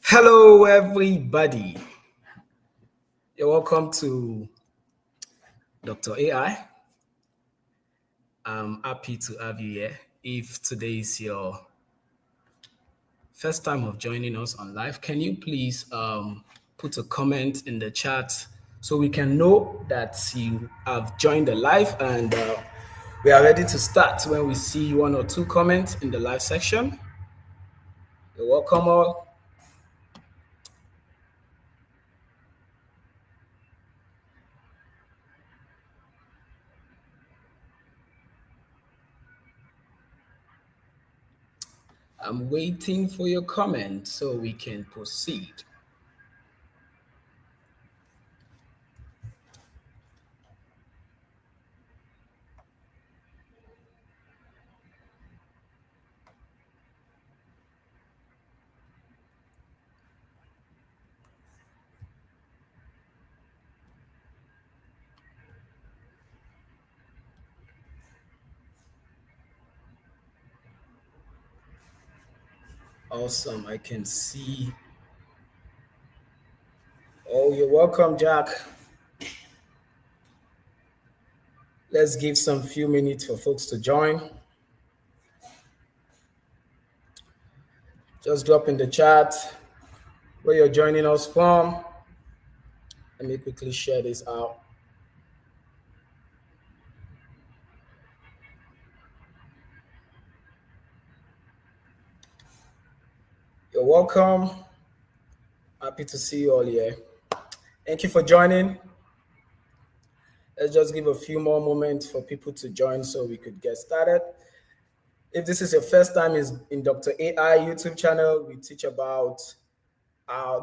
Hello, everybody. You're welcome to Dr. AI. I'm happy to have you here. If today is your first time of joining us on live, can you please put a comment in the chat so we can know that you have joined the live and we are ready to start when we see one or two comments in the live section. You're welcome all. I'm waiting for your comment so we can proceed. Awesome, I can see. Oh, you're welcome, Jack. Let's give some few minutes for folks to join. Just drop in the chat where you're joining us from. Let me quickly share this out. You're welcome. Happy to see you all here. Thank you for joining. Let's just give a few more moments for people to join so we could get started. If this is your first time in Dr. AI YouTube channel, we teach about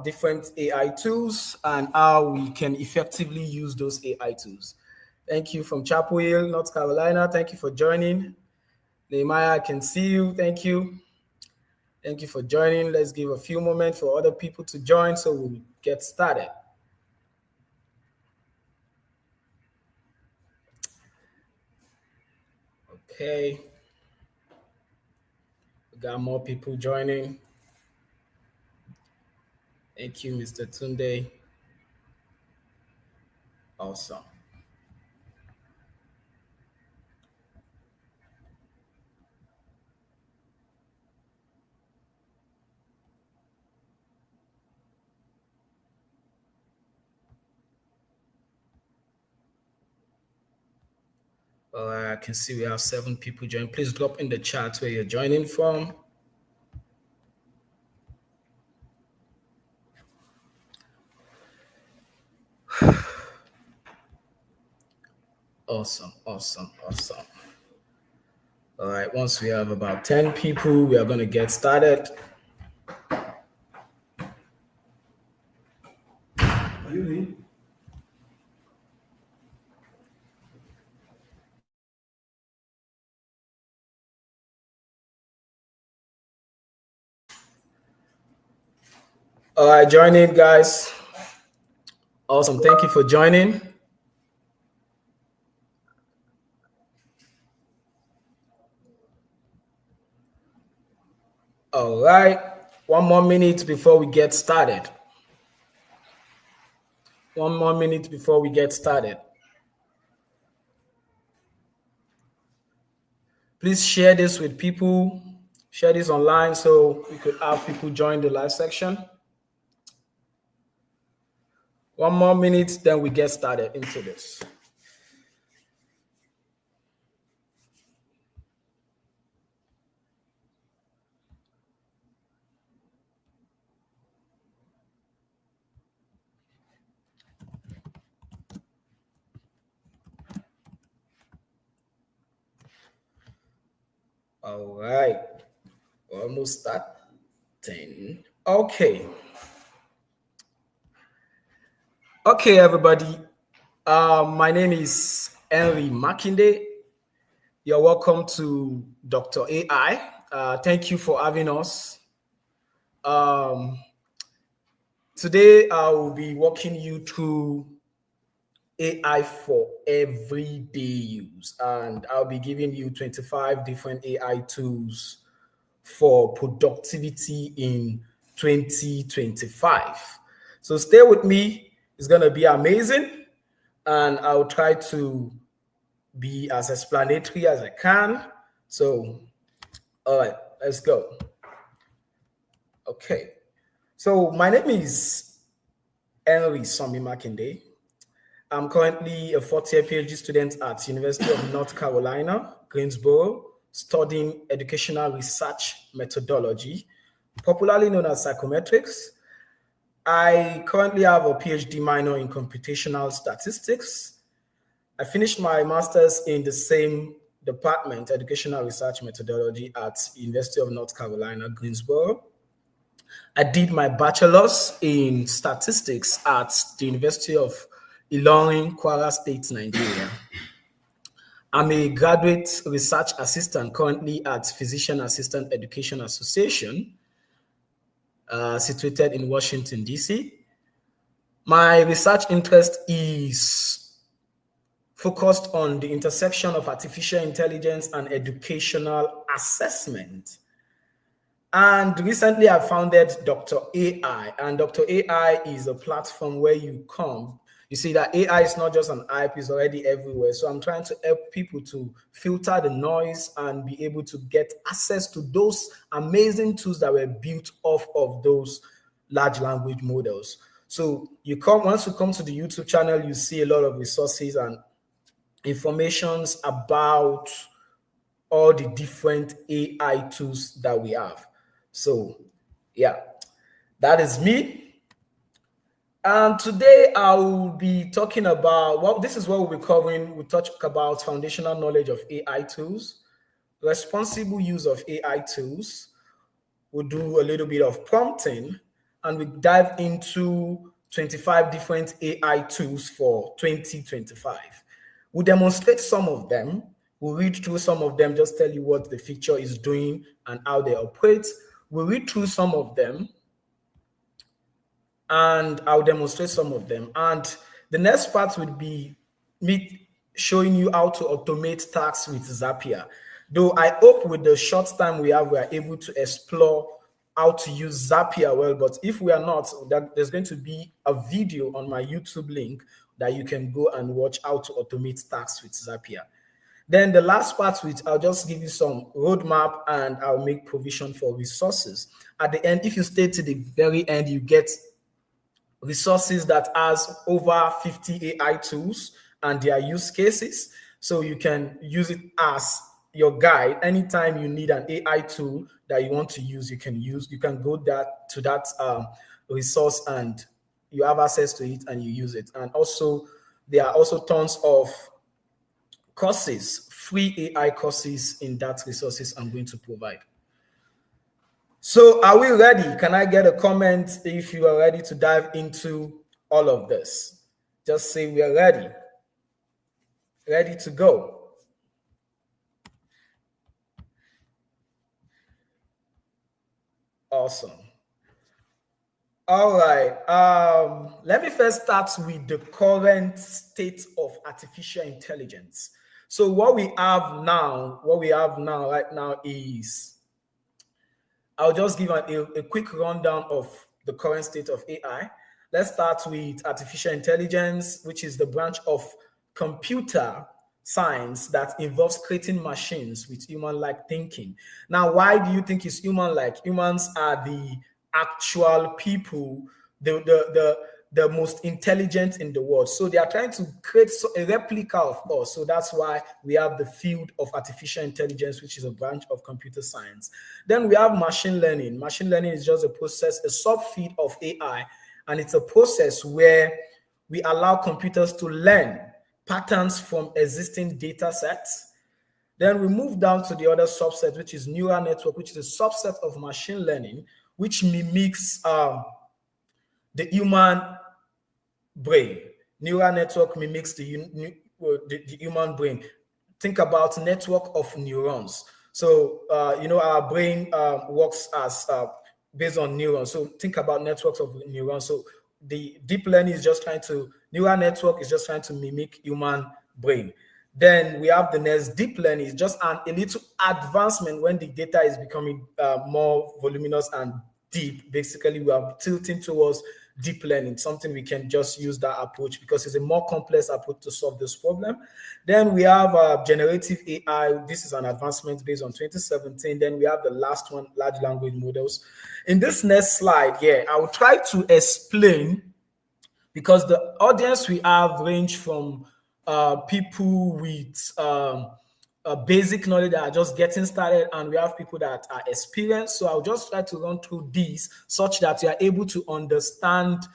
different AI tools and how we can effectively use those AI tools. Thank you from Chapel Hill, North Carolina. Thank you for joining. Nehemiah, I can see you. Thank you. Thank you for joining. Let's give a few moments for other people to join so we'll get started. Okay. We got more people joining. Thank you, Mr. Tunde. Awesome. I can see we have 7 people joining. Please drop in the chat where you're joining from. Awesome. All right, once we have about 10 people, we are going to get started. Are you in? All right, join in, guys. Awesome. Thank you for joining. All right. 1 more minute before we get started. 1 more minute before we get started. Please share this with people. Share this online so we could have people join the live section. 1 more minute, then we get started into this. All right, we're almost starting. Okay, everybody. My name is Henry Makinde. You're welcome to Dr. AI. Thank you for having us. Today, I will be walking you through AI for everyday use, and I'll be giving you 25 different AI tools for productivity in 2025. So stay with me. It's going to be amazing. And I'll try to be as explanatory as I can. So, all right, let's go. Okay. So my name is Henry Somi Makinde. I'm currently a fourth-year PhD student at University of North Carolina, Greensboro, studying educational research methodology, popularly known as psychometrics. I currently have a PhD minor in computational statistics. I finished my master's in the same department, educational research methodology, at University of North Carolina, Greensboro. I did my bachelor's in statistics at the University of Ilorin, Kwara State, Nigeria. I'm a graduate research assistant currently at Physician Assistant Education Association, situated in Washington, D.C. My research interest is focused on the intersection of artificial intelligence and educational assessment. And recently I founded Dr. AI, and Dr. AI is a platform where you come. You see that AI is not just an hype, it's already everywhere. So I'm trying to help people to filter the noise and be able to get access to those amazing tools that were built off of those large language models. So once you come to the YouTube channel, you see a lot of resources and informations about all the different AI tools that we have. So yeah, that is me. And today I will be talking about, this is what we'll be covering. We'll talk about foundational knowledge of AI tools, responsible use of AI tools. We'll do a little bit of prompting, and we dive into 25 different AI tools for 2025. We'll demonstrate some of them. We'll read through some of them, just tell you what the feature is doing and how they operate. We'll read through some of them, and I'll demonstrate some of them. And the next part would be me showing you how to automate tasks with Zapier. Though I hope with the short time we have, we are able to explore how to use Zapier well. But if we are not, there's going to be a video on my YouTube link that you can go and watch how to automate tasks with Zapier. Then the last part, which I'll just give you some roadmap and I'll make provision for resources. At the end, if you stay to the very end, you get resources that has over 50 AI tools and their use cases. So you can use it as your guide. Anytime you need an AI tool that you want to use, you can go to that resource and you have access to it and you use it. And also, there are also tons of courses, free AI courses in that resources I'm going to provide. So are we ready? Can I get a comment if you are ready to dive into all of this? Just say we are ready. Ready to go. Awesome. All right. Let me first start with the current state of artificial intelligence. So what we have now right now is, I'll just give a quick rundown of the current state of AI. Let's start with artificial intelligence, which is the branch of computer science that involves creating machines with human-like thinking. Now, why do you think it's human-like? Humans are the actual people, the most intelligent in the world. So they are trying to create a replica of us. So that's why we have the field of artificial intelligence, which is a branch of computer science. Then we have machine learning. Machine learning is just a subfield of AI. And it's a process where we allow computers to learn patterns from existing data sets. Then we move down to the other subset, which is neural network, which is a subset of machine learning, which mimics the human brain. Neural network mimics the human brain. Think about network of neurons. So, our brain works as based on neurons. So think about networks of neurons. So the deep learning is just neural network is just trying to mimic human brain. Then we have the next deep learning. It's just a little advancement when the data is becoming more voluminous and deep. Basically, we are tilting towards deep learning, something we can just use that approach because it's a more complex approach to solve this problem. Then we have generative AI. This is an advancement based on 2017. Then we have the last one, large language models. In this next slide here, I will try to explain, because the audience we have range from people with basic knowledge that are just getting started, and we have people that are experienced. So I'll just try to run through these such that you are able to understand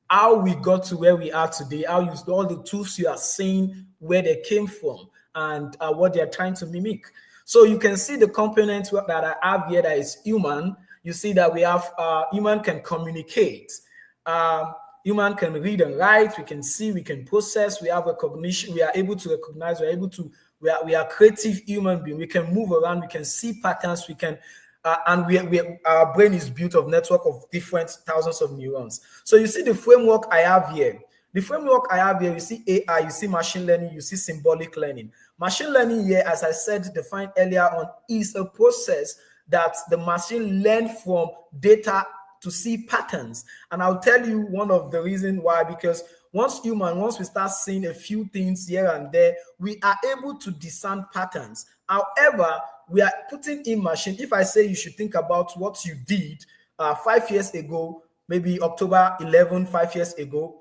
how we got to where we are today, how you all the tools you are seeing, where they came from, and what they're trying to mimic. So you can see the components that I have here that is human. You see that we have human can communicate. Human can read and write. We can see, we can process. We have recognition. We are able to recognize. We are able to. We are creative human beings. We can move around. We can see patterns. We can, and our brain is built of network of different thousands of neurons. So you see the framework I have here. The framework I have here, you see AI, you see machine learning, you see symbolic learning. Machine learning here, as I said, defined earlier on, is a process that the machine learns from data to see patterns. And I'll tell you one of the reasons why, because once we start seeing a few things here and there, we are able to discern patterns. However, we are putting in machine. If I say you should think about what you did 5 years ago, maybe October 11, 5 years ago,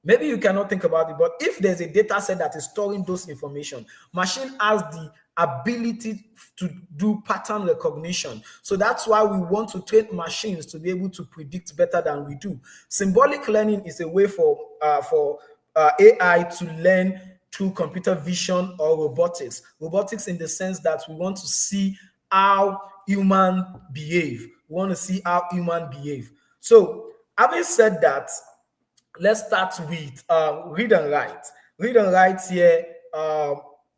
maybe you cannot think about it, but if there's a data set that is storing those information, machine has the ability to do pattern recognition. So that's why we want to train machines to be able to predict better than we do. Symbolic learning is a way for AI to learn through computer vision or robotics. Robotics in the sense that we want to see how human behave. We want to see how human behave. So having said that, let's start with read and write. Read and write here,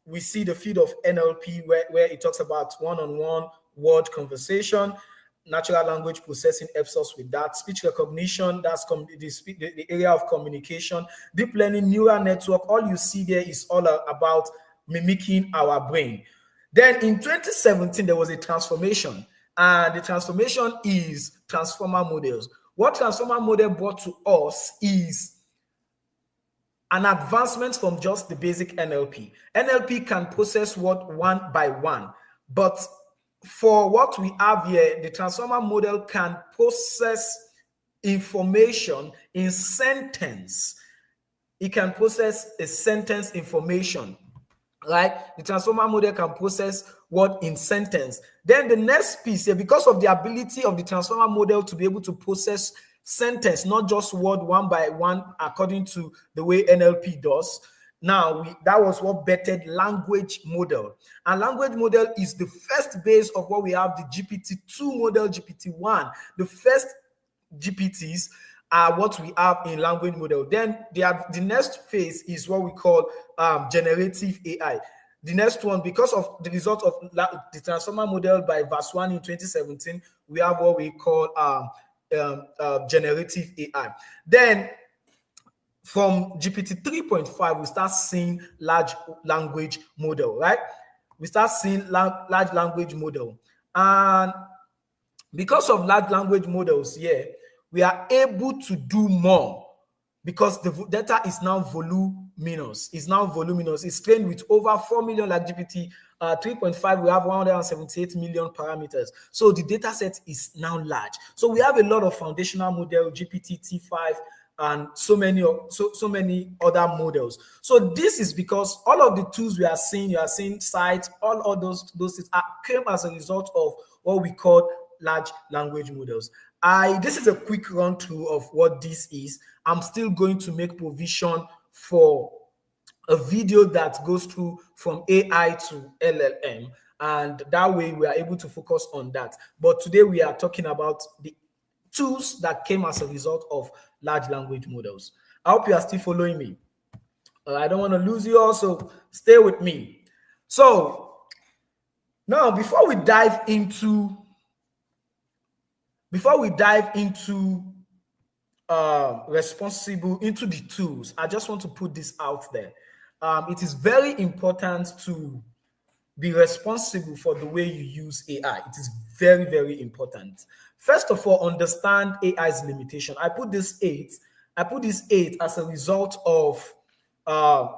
we see the field of NLP where it talks about one-on-one word conversation. Natural language processing helps us with that. Speech recognition, that's the area of communication. Deep learning, neural network, all you see there is all about mimicking our brain. Then in 2017, there was a transformation, and the transformation is transformer models. What transformer model brought to us is an advancement from just the basic NLP. NLP can process word one by one, but for what we have here, the transformer model can process information in sentence. It can process a sentence information, right? The transformer model can process word in sentence. Then the next piece here, because of the ability of the transformer model to be able to process sentence, not just word one by one, according to the way NLP does. Now, that was what bettered language model. And language model is the first base of what we have, the GPT-2 model, GPT-1. The first GPTs are what we have in language model. Then the next phase is what we call generative AI. The next one, because of the result of the transformer model by verse 1 in 2017, we have what we call generative AI. Then from GPT 3.5, we start seeing large language model, right? We start seeing large language model. And because of large language models, we are able to do more because the data is now voluminous. It's trained with over 4 million, like GPT 3.5, we have 178 million parameters. So the data set is now large. So we have a lot of foundational model, GPT T5, and so many other models. So this is because all of the tools you are seeing sites, all those things came as a result of what we call large language models. This is a quick run through of what this is. I'm still going to make provision for a video that goes through from AI to LLM, and that way we are able to focus on that. But today we are talking about the tools that came as a result of large language models. I hope you are still following me. I don't want to lose you, also stay with me. So now, before we dive into responsible into the tools, I just want to put this out there. It is very important to be responsible for the way you use AI. It is very, very important. First of all, understand AI's limitation. I put this 8 as a result of the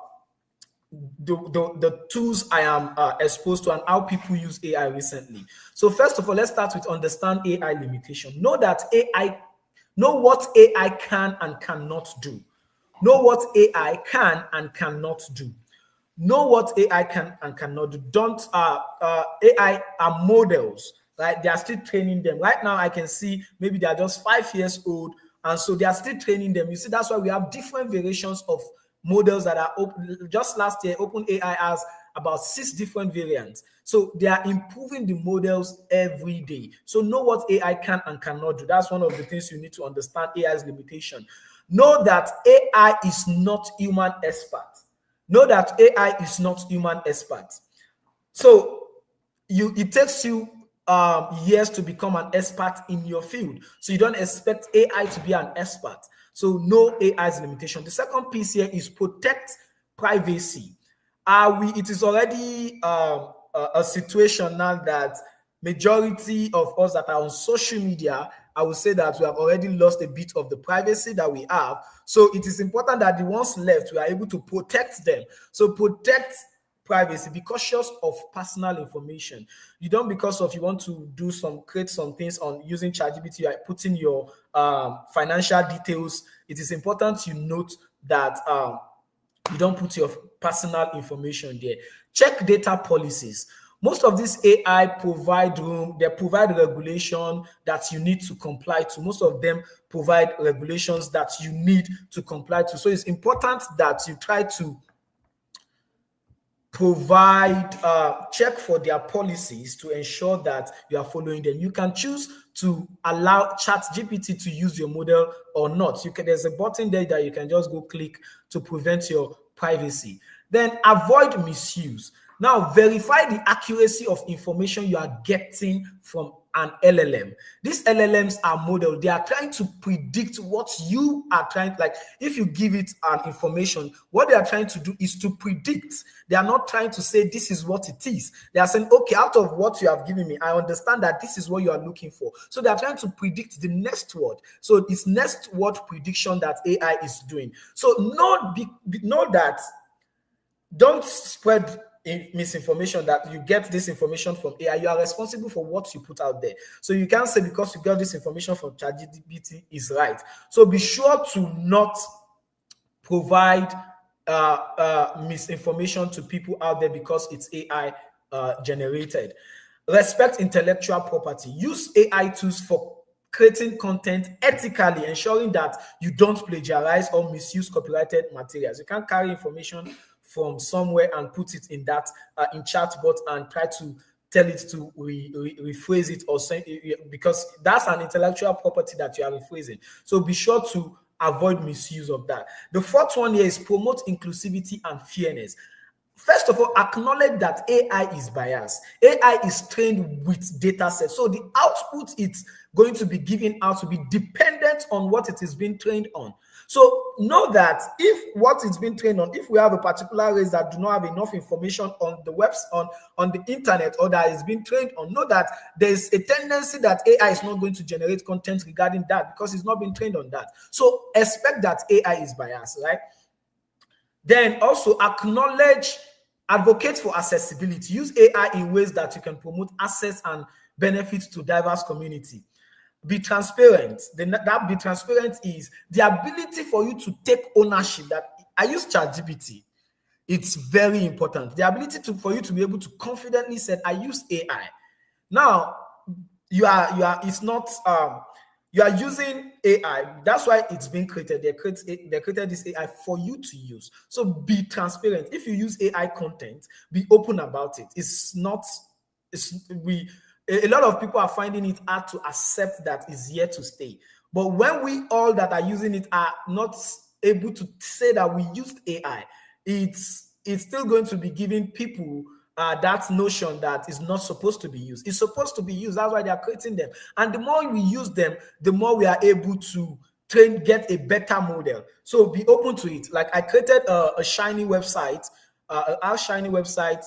tools I am exposed to and how people use AI recently. So first of all, let's start with understand AI limitation. Know what AI can and cannot do. Know what AI can and cannot do. Know what AI can and cannot do. Don't AI are models, right? They are still training them. Right now, I can see maybe they are just 5 years old, and so they are still training them. You see, that's why we have different variations of models that are open. Just last year, OpenAI has about 6 different variants. So they are improving the models every day. So know what AI can and cannot do. That's one of the things you need to understand AI's limitation. Know that AI is not human expert. Know that AI is not human expert. So it takes you years to become an expert in your field. So you don't expect AI to be an expert. So know AI's limitation. The second piece here is protect privacy. It is already a situation now that majority of us that are on social media, I would say that we have already lost a bit of the privacy that we have. So it is important that the ones left, we are able to protect them. So protect privacy. Be cautious of personal information. You don't, because of you want to create some things on using ChatGPT, you are putting your financial details. It is important you note that you don't put your personal information there. Check data policies. Most of these AI provide regulation that you need to comply to. Most of them provide regulations that you need to comply to. So it's important that you try to check for their policies to ensure that you are following them. You can choose to allow ChatGPT to use your model or not. There's a button there that you can just go click to prevent your privacy. Then avoid misuse. Now, verify the accuracy of information you are getting from an LLM. These LLMs are model. They are trying to predict what you are trying, like if you give it an information, what they are trying to do is to predict. They are not trying to say this is what it is. They are saying, okay, out of what you have given me, I understand that this is what you are looking for. So they are trying to predict the next word. So it's next word prediction that AI is doing. So know that, don't spread misinformation that you get this information from AI. You are responsible for what you put out there. So you can't say because you got this information from ChatGPT is right. So be sure to not provide misinformation to people out there because it's AI generated. Respect intellectual property. Use AI tools for creating content ethically, ensuring that you don't plagiarize or misuse copyrighted materials. You can't carry information from somewhere and put it in chatbot and try to tell it to rephrase it or say, because that's an intellectual property that you are rephrasing. So be sure to avoid misuse of that. The fourth one here is promote inclusivity and fairness. First of all, acknowledge that AI is biased. AI is trained with data sets. So the output it's going to be given out to be dependent on what it is being trained on. So know that if what it's been trained on, if we have a particular race that do not have enough information on the on the internet, or that is being trained on, know that there's a tendency that AI is not going to generate content regarding that because it's not been trained on that. So expect that AI is biased, right? Then also advocate for accessibility. Use AI in ways that you can promote access and benefits to diverse community. Be transparent. That be transparent is the ability for you to take ownership. That I use ChatGPT. It's very important. The ability for you to be able to confidently say, I use AI. Now, you are using AI. That's why it's being created. They created this AI for you to use. So be transparent. If you use AI content, be open about it. A lot of people are finding it hard to accept that it's here to stay. But when we all that are using it are not able to say that we used AI, it's still going to be giving people that notion that is not supposed to be used. It's supposed to be used. That's why they are creating them. And the more we use them, the more we are able to get a better model. So be open to it. Like I created a Shiny website, our Shiny website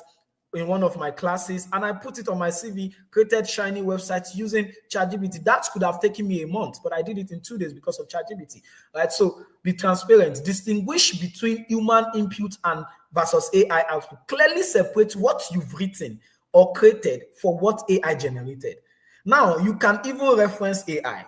in one of my classes, and I put it on my CV, created shiny websites using ChatGPT. That could have taken me a month, but I did it in 2 days because of ChatGPT, right? So be transparent, distinguish between human input and versus AI output. Clearly separate what you've written or created for what AI generated. Now, you can even reference AI.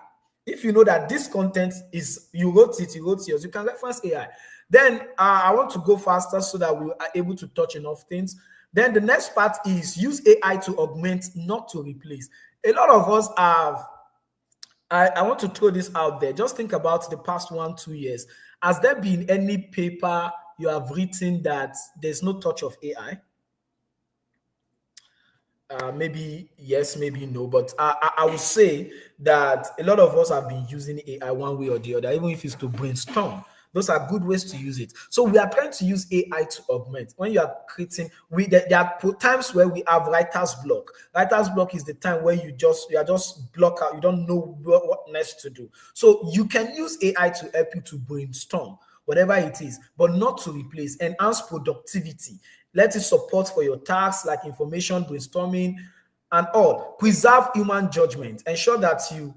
If you know that this content is, you wrote yours, you can reference AI. Then I want to go faster so that we are able to touch enough things. Then the next part is use AI to augment, not to replace. A lot of us have, I want to throw this out there. Just think about the past 1-2 years. Has there been any paper you have written that there's no touch of AI? Maybe yes, maybe no, but I would say that a lot of us have been using AI one way or the other, even if it's to brainstorm. Those are good ways to use it. So we are trying to use AI to augment. When you are creating, there are times where we have writer's block. Writer's block is the time where you are just block out. You don't know what next to do. So you can use AI to help you to brainstorm, whatever it is, but not to replace. Enhance productivity. Let it support for your tasks like information, brainstorming, and all. Preserve human judgment. Ensure that you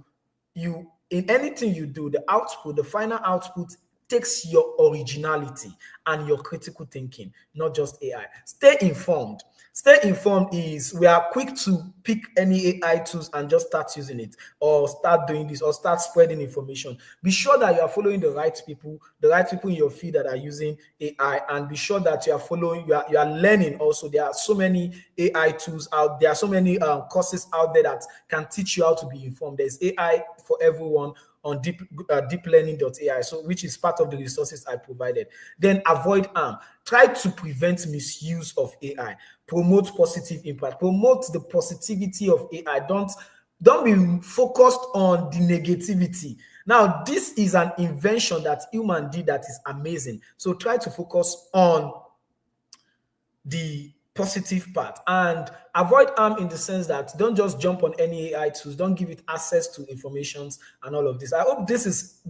in anything you do, the output, the final output takes your originality and your critical thinking, not just AI. Stay informed. Stay informed is we are quick to pick any AI tools and just start using it or start doing this or start spreading information. Be sure that you are following the right people in your feed that are using AI, and be sure that you are following, you are learning also. There are so many AI tools out there, so many courses out there that can teach you how to be informed. There's AI for everyone on deeplearning.ai, so which is part of the resources I provided. Then avoid harm. Try to prevent misuse of AI. Promote positive impact. Promote the positivity of AI. Don't be focused on the negativity. Now, this is an invention that human did that is amazing. So try to focus on the positive part and avoid harm in the sense that don't just jump on any AI tools, don't give it access to informations and all of this. I hope this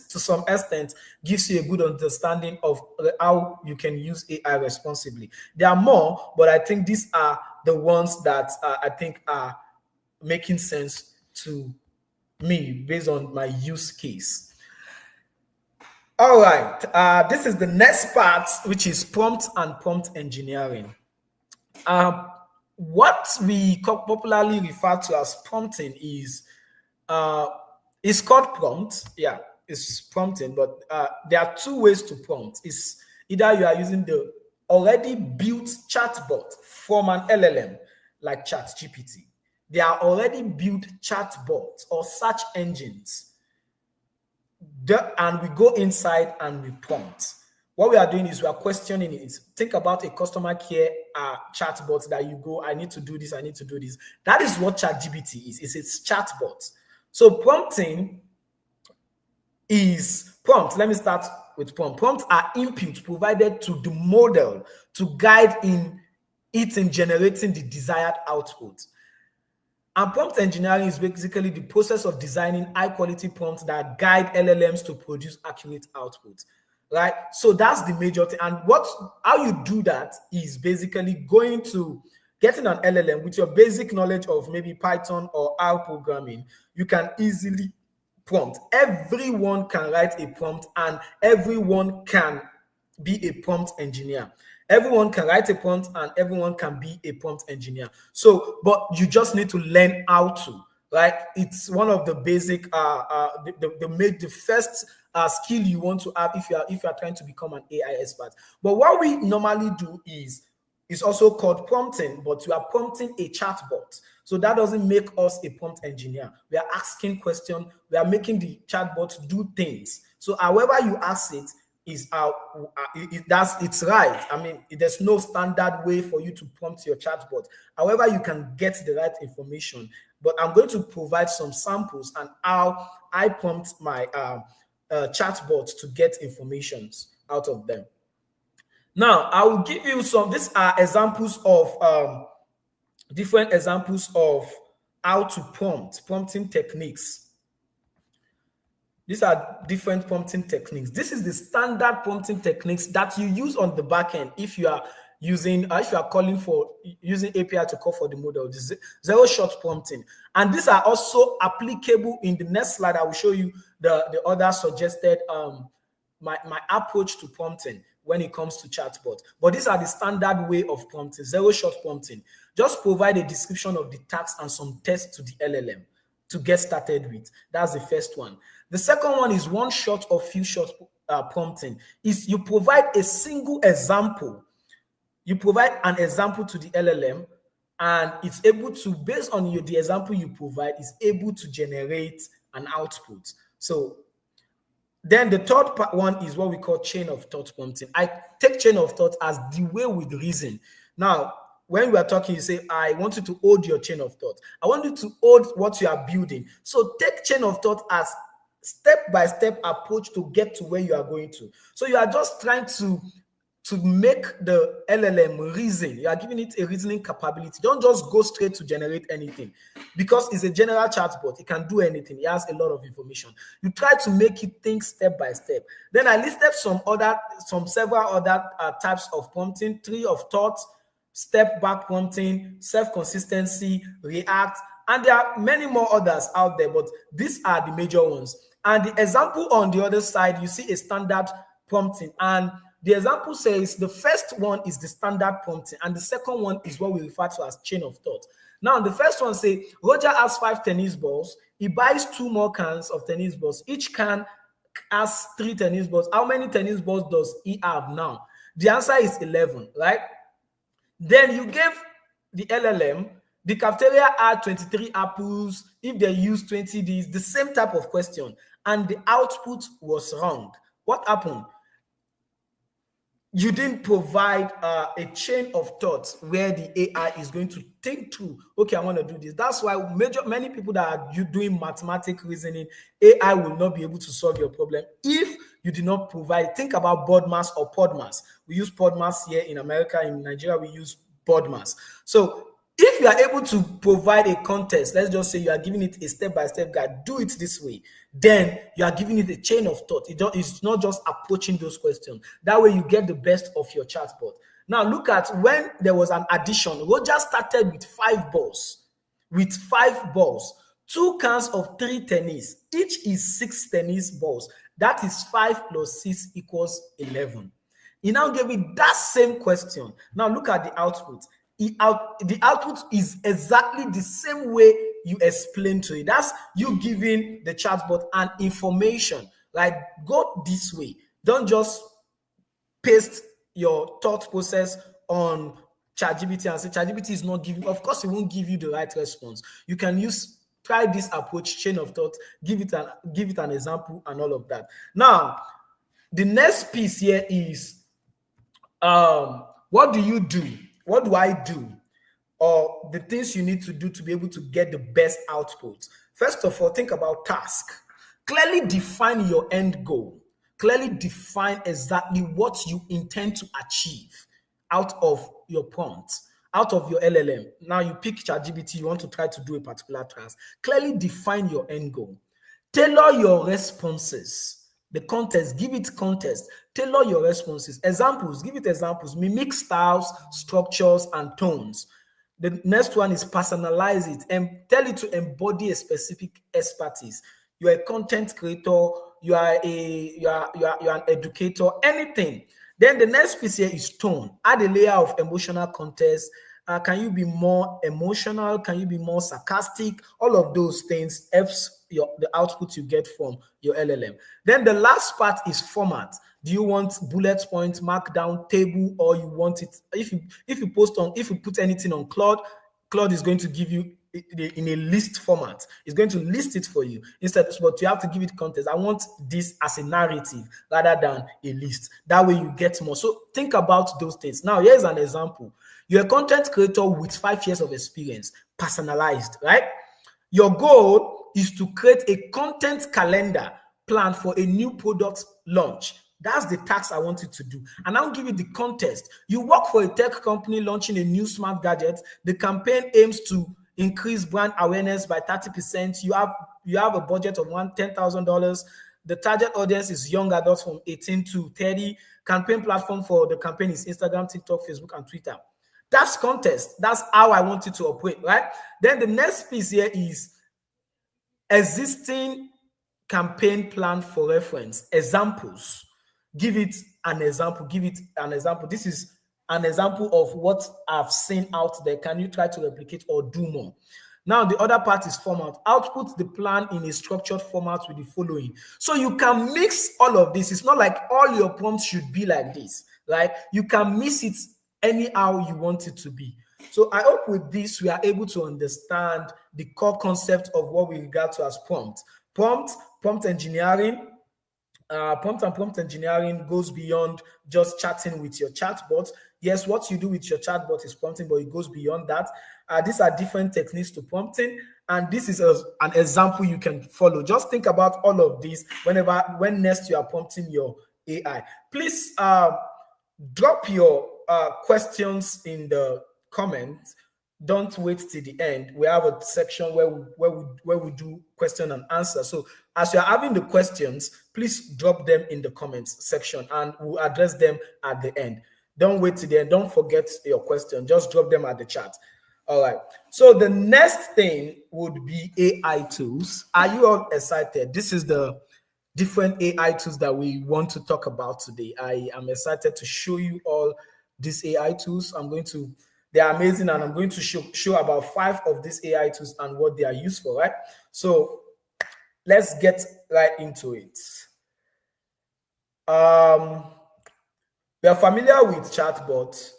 to some extent gives you a good understanding of how you can use AI responsibly. There are more, but I think these are the ones that I think are making sense to me based on my use case. All right, this is the next part, which is prompt and prompt engineering. What we popularly refer to as prompting is it's called prompt. Yeah, it's prompting, but there are two ways to prompt. It's either you are using the already built chatbot from an LLM like ChatGPT. They are already built chatbots or search engines. And we go inside and we prompt. What we are doing is we are questioning it. Think about a customer care chatbot that you go, I need to do this, I need to do this. That is what ChatGPT is. It's chatbot. So prompting is prompt. Let me start with prompt. Prompts are inputs provided to the model to guide in generating the desired output. And prompt engineering is basically the process of designing high-quality prompts that guide LLMs to produce accurate output, right? So that's the major thing. And how you do that is basically going to getting an LLM with your basic knowledge of maybe Python or R programming. You can easily prompt. Everyone can write a prompt, and everyone can be a prompt engineer. Everyone can write a prompt and everyone can be a prompt engineer. So, but you just need to learn how to, right? It's one of the basic, the first skill you want to have if you are trying to become an AI expert. But what we normally do is it's also called prompting, but you are prompting a chatbot. So that doesn't make us a prompt engineer. We are asking questions. We are making the chatbot do things. So however you ask it, is it's right. I mean, there's no standard way for you to prompt your chatbot. However, you can get the right information. But I'm going to provide some samples and how I prompt my chatbot to get information out of them. Now, I will give you some. These are examples of different examples of how to prompting techniques. These are different prompting techniques. This is the standard prompting techniques that you use on the back end if you are using, if you are calling for using API to call for the model, zero shot prompting. And these are also applicable in the next slide. I will show you the other suggested my approach to prompting when it comes to chatbot. But these are the standard way of prompting, zero shot prompting. Just provide a description of the task and some text to the LLM to get started with. That's the first one. The second one is one shot or few shot prompting. Is you provide a single example. You provide an example to the LLM, and it's able to, based on the example you provide, is able to generate an output. So then the third one is what we call chain of thought prompting. I take chain of thought as the way with reason. Now, when we are talking, you say, I want you to hold your chain of thought. I want you to hold what you are building. So take chain of thought as step-by-step approach to get to where you are going to. So you are just trying to make the LLM reason. You are giving it a reasoning capability. Don't just go straight to generate anything, because it's a general chatbot. It can do anything. It has a lot of information. You try to make it think step by step. Then I listed several other types of prompting: tree of thought, step back prompting, self-consistency, react, and there are many more others out there, but these are the major ones. And the example on the other side, you see a standard prompting, and the example says the first one is the standard prompting, and the second one is what we refer to as chain of thought. Now, the first one say, Roger has 5 tennis balls. He buys 2 more cans of tennis balls. Each can has 3 tennis balls. How many tennis balls does he have now? The answer is 11, right? Then you gave the LLM, the cafeteria had 23 apples. If they use 20 Ds, the same type of question, and the output was wrong. What happened? You didn't provide a chain of thoughts where the AI is going to think through, okay, I want to do this. That's why many people that are doing mathematical reasoning, AI will not be able to solve your problem if you do not provide. Think about BODMAS or PODMAS. We use PODMAS here in America. In Nigeria, we use BODMAS. So if you are able to provide a context, let's just say you are giving it a step-by-step guide, do it this way, then you are giving it a chain of thought. It's not just approaching those questions. That way you get the best of your chatbot. Now look at when there was an addition. Roger started with 5 balls. With 5 balls. 2 cans of 3 tennis. Each is 6 tennis balls. That is 5 plus 6 equals 11. He now gave it that same question. Now look at the output. The output is exactly the same way you explain to it. That's you giving the chatbot an information, like go this way. Don't just paste your thought process on ChatGPT and say ChatGPT is not giving. Of course, it won't give you the right response. You can try this approach, chain of thought, give it an example and all of that. Now, the next piece here is what do you do? What do I do? Or the things you need to do to be able to get the best output. First of all, think about task. Clearly define your end goal. Clearly define exactly what you intend to achieve out of your prompt, out of your LLM. Now you pick ChatGPT, you want to try to do a particular task. Clearly define your end goal. Tailor your responses. The context, give it context. Tailor your responses. Examples, give it examples. Mimic styles, structures, and tones. The next one is personalize it and tell it to embody a specific expertise. You are a content creator, you are an educator, anything. Then the next piece here is tone. Add a layer of emotional context. Can you be more emotional? Can you be more sarcastic? All of those things helps the output you get from your LLM. Then the last part is format. Do you want bullet points, markdown, table, or you want it? If you put anything on Claude is going to give you in a list format. It's going to list it for you instead, but you have to give it context. I want this as a narrative rather than a list. That way you get more. So think about those things. Now here's an example. You're a content creator with 5 years of experience, personalized, right? Your goal is to create a content calendar plan for a new product launch. That's the task I want you to do. And I'll give you the context. You work for a tech company launching a new smart gadget. The campaign aims to increase brand awareness by 30%. You have a budget of $10,000. The target audience is young adults from 18 to 30. campaign platform for the campaign is Instagram, TikTok, Facebook, and Twitter. That's context. That's how I want it to operate, right? Then the next piece here is existing campaign plan for reference. Examples. Give it an example. Give it an example. This is an example of what I've seen out there. Can you try to replicate or do more? Now, the other part is format. Output the plan in a structured format with the following. So you can mix all of this. It's not like all your prompts should be like this, right? You can mix it anyhow you want it to be. So I hope with this, we are able to understand the core concept of what we regard to as prompt. Prompt engineering. Prompt engineering goes beyond just chatting with your chatbot. Yes, what you do with your chatbot is prompting, but it goes beyond that. These are different techniques to prompting, and this is an example you can follow. Just think about all of these when next you are prompting your AI. Please drop your questions in the comments. Don't wait till the end. We have a section where we do question and answer. So as you're having the questions, please drop them in the comments section and we'll address them at the end. Don't wait till the end. Don't forget your question. Just drop them at the chat. All right. So the next thing would be AI tools. Are you all excited? This is the different AI tools that we want to talk about today. I am excited to show you all these AI tools. They are amazing, and I'm going to show about 5 of these AI tools and what they are used for, right? So let's get right into it. We are familiar with chatbots,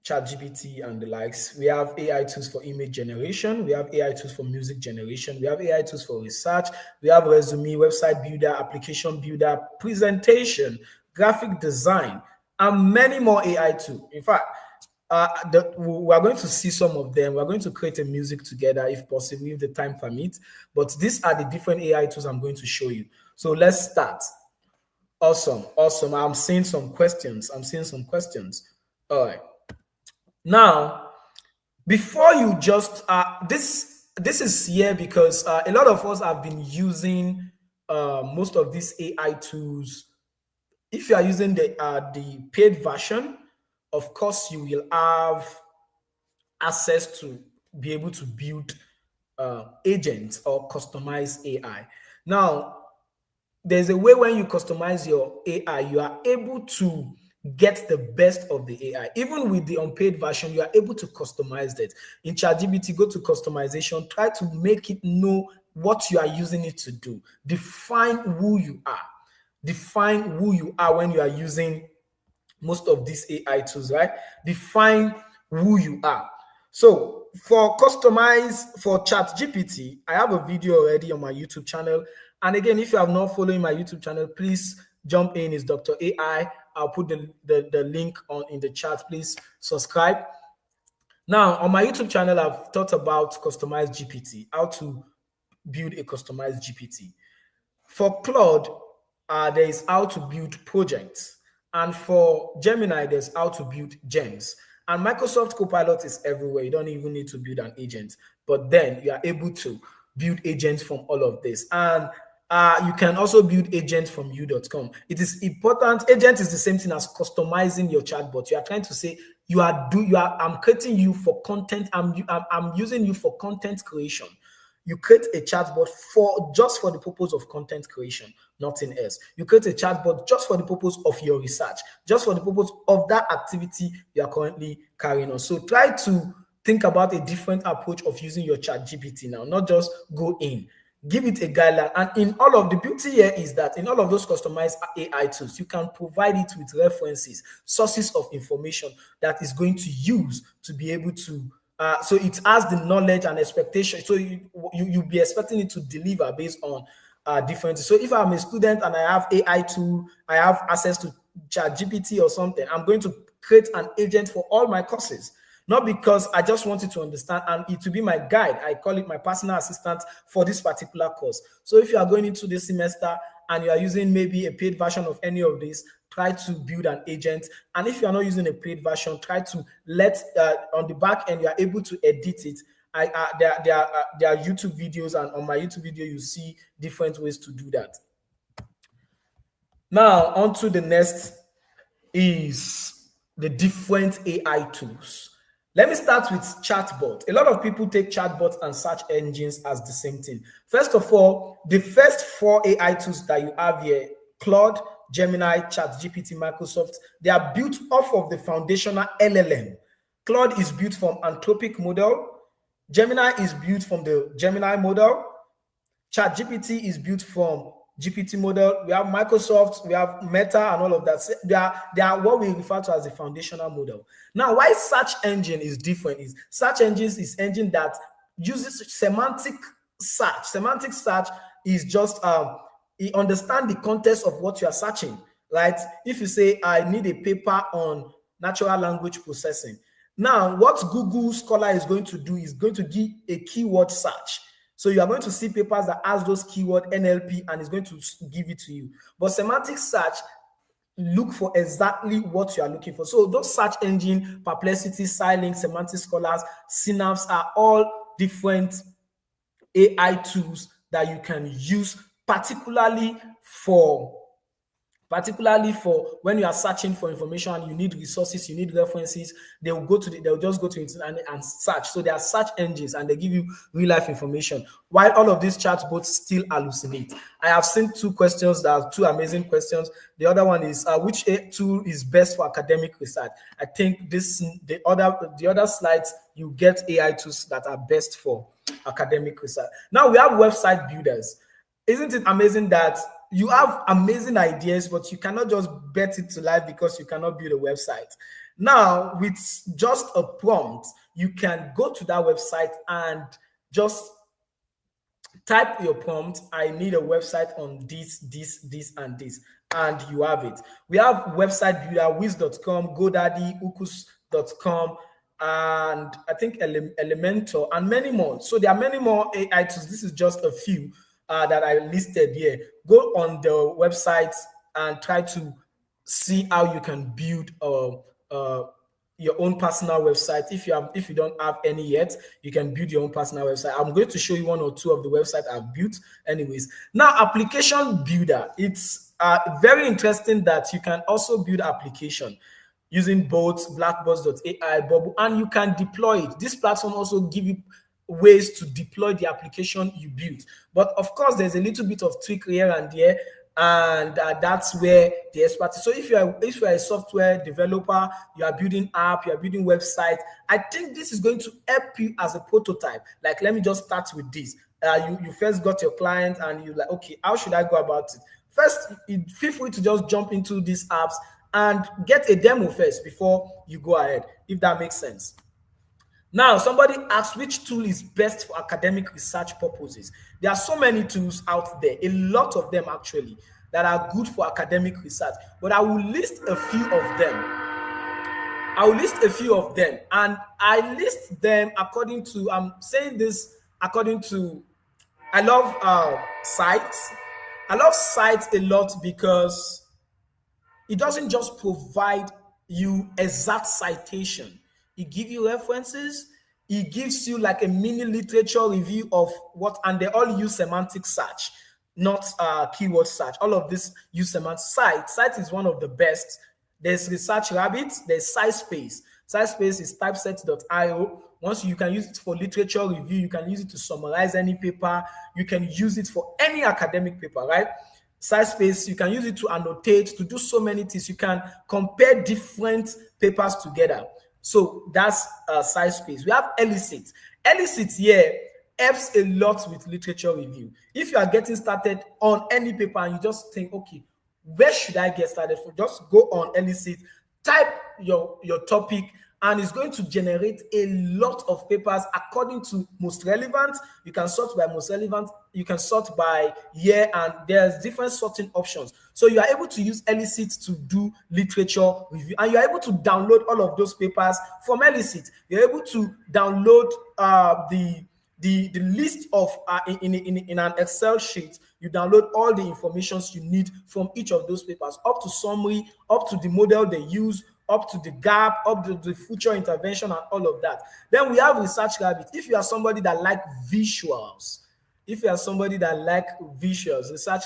ChatGPT and the likes. We have AI tools for image generation. We have AI tools for music generation. We have AI tools for research. We have resume, website builder, application builder, presentation, graphic design, and many more AI tools. In fact, we are going to see some of them. We're going to create a music together if possible, if the time permits. But these are the different AI tools I'm going to show you. So let's start. Awesome. I'm seeing some questions. All right. Now, before you just this is here because a lot of us have been using most of these AI tools. If you are using the paid version, of course, you will have access to be able to build agents or customize AI. Now, there's a way when you customize your AI, you are able to get the best of the AI. Even with the unpaid version, you are able to customize it. In ChatGPT, go to customization, try to make it know what you are using it to do. Define who you are. Define who you are when you are using most of these AI tools, right? Define who you are. So for ChatGPT, I have a video already on my YouTube channel. And again, if you have not following my YouTube channel, please jump in. It's Dr. AI. I'll put the link in the chat. Please subscribe. Now, on my YouTube channel, I've thought about customized GPT, how to build a customized GPT. For Claude, there is how to build projects. And for Gemini, there's how to build gems. And Microsoft Copilot is everywhere. You don't even need to build an agent. But then you are able to build agents from all of this. And you can also build agents from you.com. It is important. Agent is the same thing as customizing your chatbot. You are trying to say, I'm creating you for content. I'm using you for content creation. You create a chatbot just for the purpose of content creation, nothing else. You create a chatbot just for the purpose of your research, just for the purpose of that activity you are currently carrying on. So try to think about a different approach of using your ChatGPT now, not just go in. Give it a guideline. And in all of the beauty here is that in all of those customized AI tools, you can provide it with references, sources of information that is going to use to be able to so it has the knowledge and expectation. So you'll be expecting it to deliver based on differences. So if I'm a student and I have AI tool, I have access to ChatGPT or something, I'm going to create an agent for all my courses. Not because I just wanted to understand and it to be my guide. I call it my personal assistant for this particular course. So if you are going into this semester and you are using maybe a paid version of any of these, try to build an agent. And if you are not using a paid version, try to on the back end, you are able to edit it. There are YouTube videos, and on my YouTube video, you see different ways to do that. Now, on to the next is the different AI tools. Let me start with chatbot. A lot of people take chatbots and search engines as the same thing. First of all, the first 4 AI tools that you have here, Claude, Gemini, ChatGPT, Microsoft, they are built off of the foundational LLM. Claude is built from Anthropic model. Gemini is built from the Gemini model. ChatGPT is built from GPT model. We have Microsoft, we have Meta, and all of that. They are what we refer to as the foundational model. Now, why search engine is different is search engines is engine that uses semantic search. Semantic search is just it understand the context of what you are searching, right? If you say I need a paper on natural language processing, now what Google Scholar is going to do is going to give a keyword search. So you are going to see papers that has those keyword NLP and it's going to give it to you. But semantic search look for exactly what you are looking for. So those search engine, Perplexity, Scilink, Semantic Scholars, Synapse are all different AI tools that you can use, particularly for when you are searching for information and you need resources, you need references. They'll just go to it and search. So they are search engines and they give you real life information, while all of these chatbots still hallucinate. I have seen 2 questions that are 2 amazing questions. The other one is which tool is best for academic research? I think the other slides you get AI tools that are best for academic research. Now we have website builders. Isn't it amazing that you have amazing ideas, but you cannot just bet it to life because you cannot build a website? Now, with just a prompt, you can go to that website and just type your prompt. I need a website on this, and this, and you have it. We have website builder, wiz.com, GoDaddy, ukus.com, and I think Elementor, and many more. So there are many more AI tools. This is just a few that I listed here. Go on the website and try to see how you can build your own personal website. If you don't have any yet, you can build your own personal website. I'm going to show you 1 or 2 of the websites I've built anyways. Now, application builder. It's very interesting that you can also build application using both blackbox.ai, Bubble, and you can deploy it. This platform also give you ways to deploy the application you built. But of course, there's a little bit of tweak here and there, and that's where the expertise. So if you are a software developer, you are building app, you are building website, I think this is going to help you as a prototype. Like, let me just start with this. You first got your client and you're like, okay, how should I go about it? First, feel free to just jump into these apps and get a demo first before you go ahead, if that makes sense. Now, somebody asked which tool is best for academic research purposes. There are so many tools out there, a lot of them actually, that are good for academic research, but I will list a few of them. And I list them according to, I'm saying this according to, I love sites. I love sites a lot because it doesn't just provide you exact citation. It gives you references. It gives you like a mini literature review of what, and they all use semantic search, not keyword search. All of this use semantic. Site is one of the best. There's Research Rabbit. There's SciSpace. SciSpace is typeset.io. Once you can use it for literature review, you can use it to summarize any paper. You can use it for any academic paper, right? SciSpace, you can use it to annotate, to do so many things. You can compare different papers together. So that's SciSpace. We have Elicit. Elicit here helps a lot with literature review. If you are getting started on any paper and you just think, okay, where should I get started from? Just go on Elicit, type your topic, and it's going to generate a lot of papers according to most relevant. You can sort by most relevant. You can sort by year, and there's different sorting options. So you are able to use Elicit to do literature review, and you're able to download all of those papers from Elicit. You're able to download the list of in an Excel sheet. You download all the information you need from each of those papers, up to summary, up to the model they use, up to the gap, up to the future intervention, and all of that. Then we have Research Rabbit. If you are somebody that like visuals, Research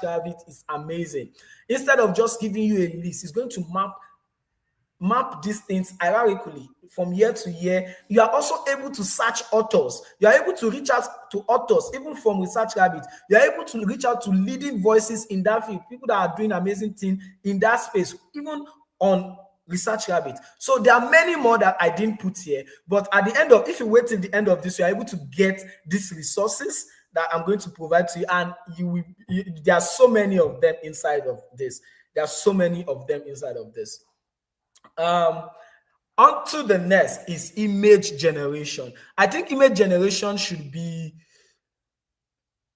Rabbit is amazing. Instead of just giving you a list, it's going to map map these things hierarchically from year to year. You are also able to search authors. You are able to reach out to authors, even from ResearchRabbit. You are able to reach out to leading voices in that field, people that are doing amazing things in that space, even on ResearchRabbit. So there are many more that I didn't put here, but at the end of, if you wait till the end of this, you are able to get these resources that I'm going to provide to you, and there are so many of them inside of this. There are so many of them inside of this. On to the next is image generation. I think image generation should be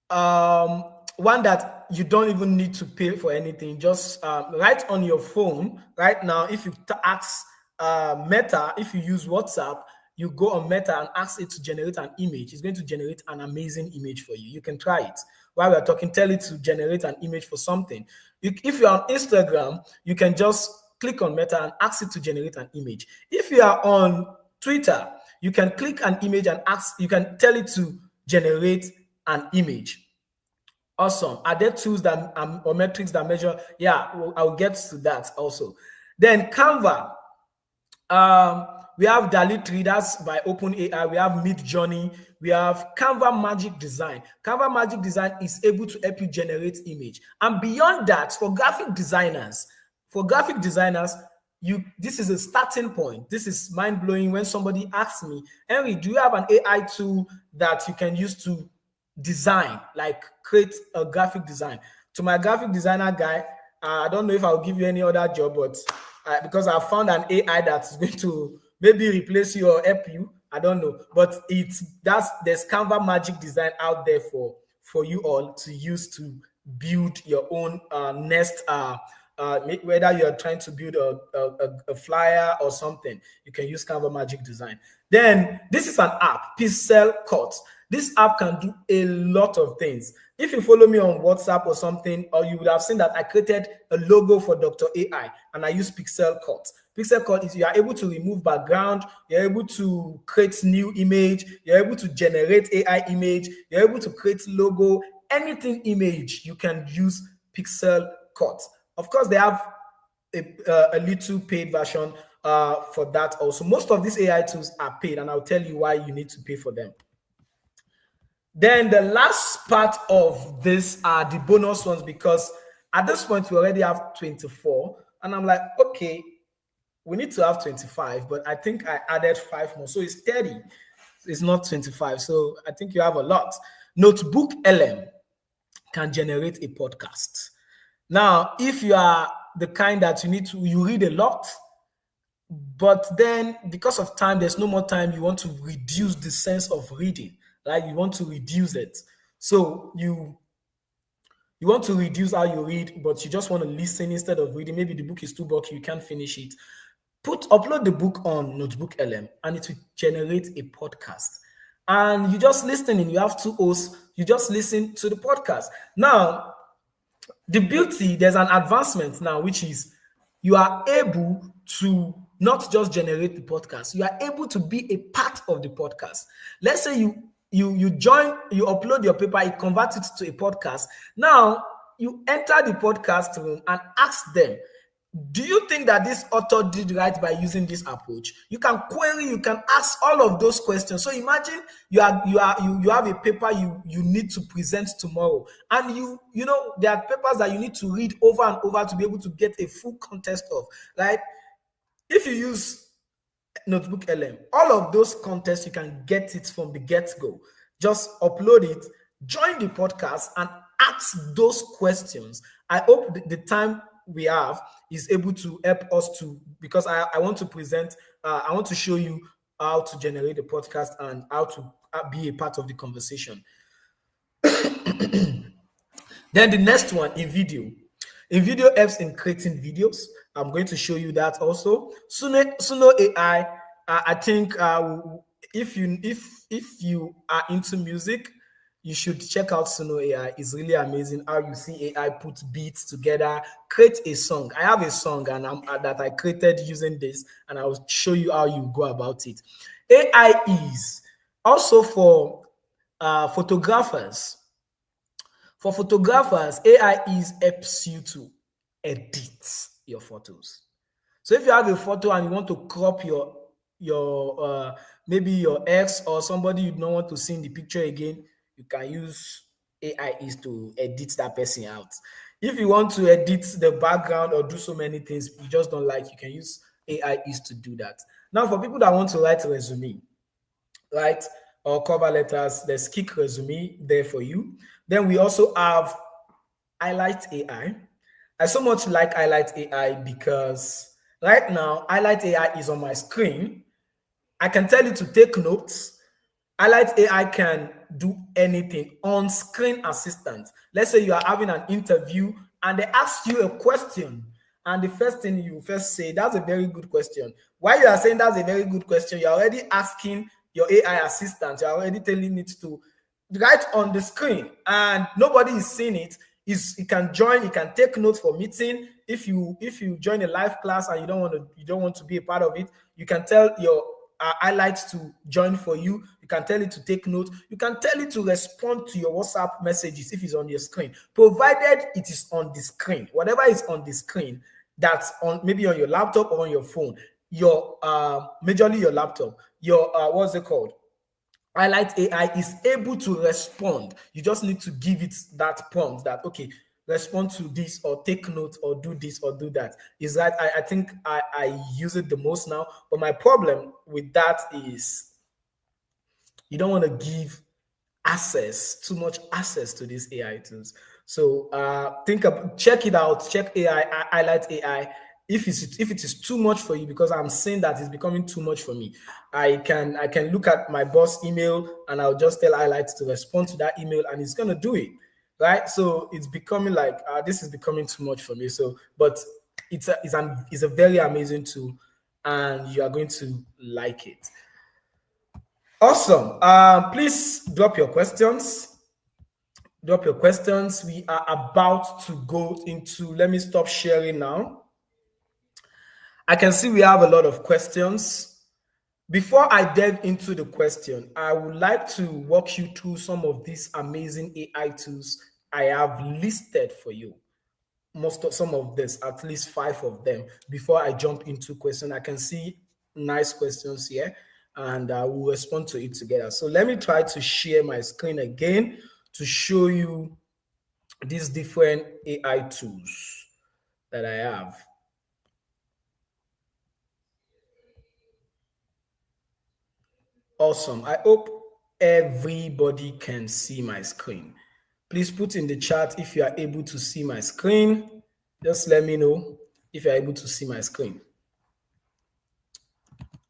one that you don't even need to pay for anything. Just right on your phone right now. If you ask Meta, if you use WhatsApp, you go on Meta and ask it to generate an image. It's going to generate an amazing image for you. You can try it. While we're talking, tell it to generate an image for something. If you're on Instagram, you can just click on Meta and ask it to generate an image. If you are on Twitter, you can click an image and you can tell it to generate an image. Awesome. Are there tools that or metrics that measure? Yeah, I'll get to that also. Then Canva. We have DALL-E 3, that's by OpenAI. We have Midjourney. We have Canva Magic Design. Canva Magic Design is able to help you generate image. And beyond that, for graphic designers, this is a starting point. This is mind-blowing when somebody asks me, Henry, do you have an AI tool that you can use to design, like create a graphic design? To my graphic designer guy, I don't know if I'll give you any other job, but because I found an AI that's going to maybe replace you or help you, I don't know. But there's Canva Magic Design out there for you all to use to build your own next. Whether you're trying to build a flyer or something, you can use Canva Magic Design. Then this is an app, Pixel Cut. This app can do a lot of things. If you follow me on WhatsApp or something, or you would have seen that I created a logo for Dr. AI and I use Pixel Cut. Pixel Cut is you are able to remove background, you're able to create new image, you're able to generate AI image, you're able to create logo, anything image, you can use Pixel Cut. Of course, they have a little paid version for that also. Most of these AI tools are paid, and I'll tell you why you need to pay for them. Then the last part of this are the bonus ones, because at this point we already have 24, and I'm like, okay, we need to have 25, but I think I added 5 more, so it's 30. It's not 25, so I think you have a lot. NotebookLM can generate a podcast. Now, if you are the kind that you read a lot, but then because of time, there's no more time, you want to reduce the sense of reading, right? You want to reduce it. So you want to reduce how you read, but you just want to listen instead of reading. Maybe the book is too bulky, you can't finish it. Upload the book on NotebookLM and it will generate a podcast. And you just listen, and you have 2 hosts, you just listen to the podcast. Now, the beauty, there's an advancement now, which is you are able to not just generate the podcast, you are able to be a part of the podcast. Let's say you join, you upload your paper, it converts it to a podcast. Now, you enter the podcast room and ask them, do you think that this author did right by using this approach? You can query, you can ask all of those questions. So imagine you have a paper you need to present tomorrow, and you know there are papers that you need to read over and over to be able to get a full context of, right? If you use NotebookLM, all of those contests, you can get it from the get-go. Just upload it, join the podcast, and ask those questions. I hope the time we have is able to help us to, because I want to present, I want to show you how to generate a podcast and how to be a part of the conversation. Then the next one, InVideo. InVideo helps in creating videos. I'm going to show you that also. Suno AI, I think if you are into music, you should check out Suno AI. It's really amazing how you see AI put beats together, create a song. I have a song and that I created using this, and I will show you how you go about it. AI is also for photographers. For photographers, AI helps you to edit your photos. So if you have a photo and you want to crop maybe your ex or somebody you don't want to see in the picture again, you can use AI is to edit that person out. If you want to edit the background or do so many things you just don't like, you can use AI is to do that. Now, for people that want to write a resume, right, or cover letters, there's Kick Resume there for you. Then we also have Highlight AI. I so much like Highlight AI because right now Highlight AI is on my screen. I can tell you to take notes. Highlight AI can do anything. On screen assistant. Let's say you are having an interview and they ask you a question, and the first thing you first say, that's a very good question. While you are saying that's a very good question, you're already asking your AI assistant, you're already telling it to write on the screen, and nobody is seeing it. It can join, it can take notes for meeting. If you join a live class and you don't want to be a part of it, you can tell your highlights to join for you. You can tell it to take notes. You can tell it to respond to your WhatsApp messages if it's on your screen, provided it is on the screen. Whatever is on the screen, that's on maybe on your laptop or on your phone, your majorly your laptop, your what's it called? Highlight AI is able to respond. You just need to give it that prompt that, okay, respond to this or take note or do this or do that. Is that I think I use it the most now. But my problem with that is you don't want to give too much access to these AI tools. So check it out, check AI, Highlight AI. If it is too much for you, because I'm saying that it's becoming too much for me, I can look at my boss email and I'll just tell Highlight to respond to that email and it's gonna do it, right? So it's becoming like this is becoming too much for me. So, but it's a very amazing tool, and you are going to like it. Awesome. Please drop your questions. We are about to go into, let me stop sharing now. I can see we have a lot of questions. Before I delve into the question, I would like to walk you through some of these amazing AI tools I have listed for you. Some of this, at least 5 of them. Before I jump into question, I can see nice questions here, and we'll respond to it together. So let me try to share my screen again to show you these different AI tools that I have. Awesome. I hope everybody can see my screen. Please put in the chat if you are able to see my screen. Just let me know if you're able to see my screen.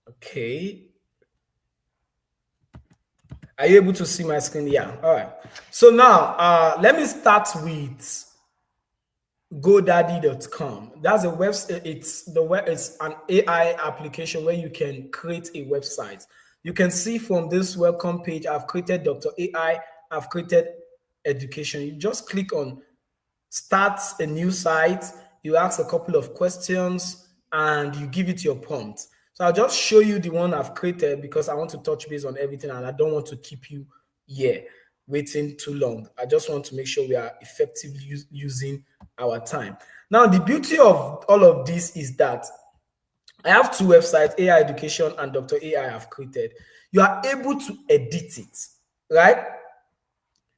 Okay. Are you able to see my screen? Yeah. All right. So now let me start with GoDaddy.com. That's a website. It's an AI application where you can create a website. You can see from this welcome page, I've created Dr. AI, I've created education. You just click on start a new site, you ask a couple of questions, and you give it your prompt. So I'll just show you the one I've created because I want to touch base on everything and I don't want to keep you here waiting too long. I just want to make sure we are effectively using our time. Now, the beauty of all of this is that I have 2 websites, AI Education and Dr. AI I've created. You are able to edit it, right?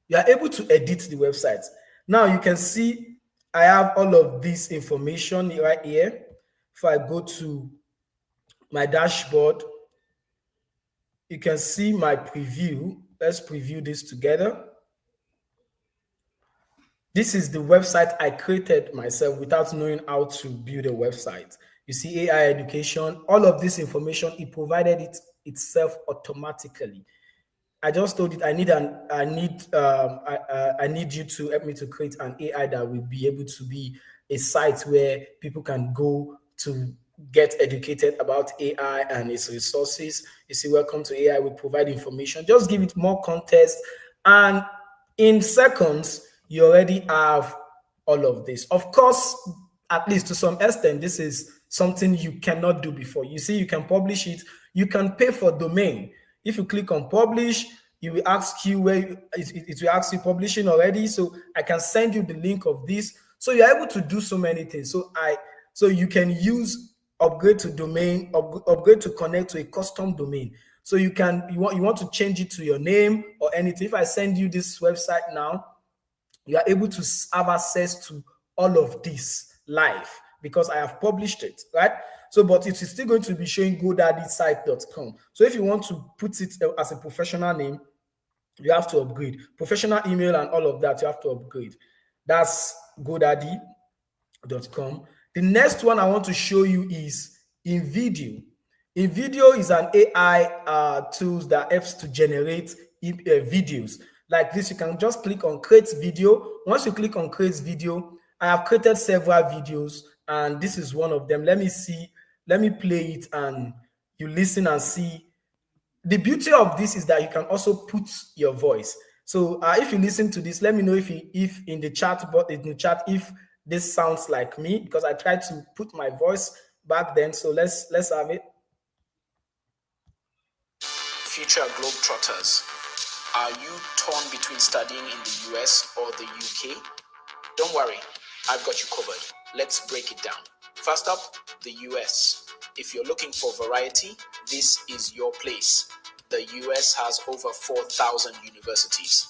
You are able to edit the website. Now you can see I have all of this information right here. If I go to my dashboard, you can see my preview. Let's preview this together. This is the website I created myself without knowing how to build a website. You see AI Education, all of this information, it provided it itself automatically. I just told it I need you to help me to create an AI that will be able to be a site where people can go to get educated about AI and its resources. You see, welcome to AI. We provide information. Just give it more context, and in seconds, you already have all of this. Of course, at least to some extent, this is something you cannot do before. You see, you can publish it. You can pay for domain. If you click on publish, it will ask you where it will ask you publishing already. So I can send you the link of this. So you're able to do so many things. So you can use upgrade to domain, upgrade to connect to a custom domain. So you want to change it to your name or anything. If I send you this website now, you are able to have access to all of this live because I have published it, right? So, but it is still going to be showing GoDaddySite.com. So if you want to put it as a professional name, you have to upgrade. Professional email and all of that, you have to upgrade. That's GoDaddy.com. The next one I want to show you is InVideo. InVideo is an AI tool that helps to generate videos. Like this, you can just click on create video. Once you click on create video, I have created several videos, and this is one of them. Let me play it, and you listen and see. The beauty of this is that you can also put your voice. So if you listen to this, let me know if in the chat if this sounds like me, because I tried to put my voice back then. So let's have it. Future Globetrotters, are you torn between studying in the US or the UK? Don't worry, I've got you covered. Let's break it down. First up, the US. If you're looking for variety, this is your place. The US has over 4,000 universities.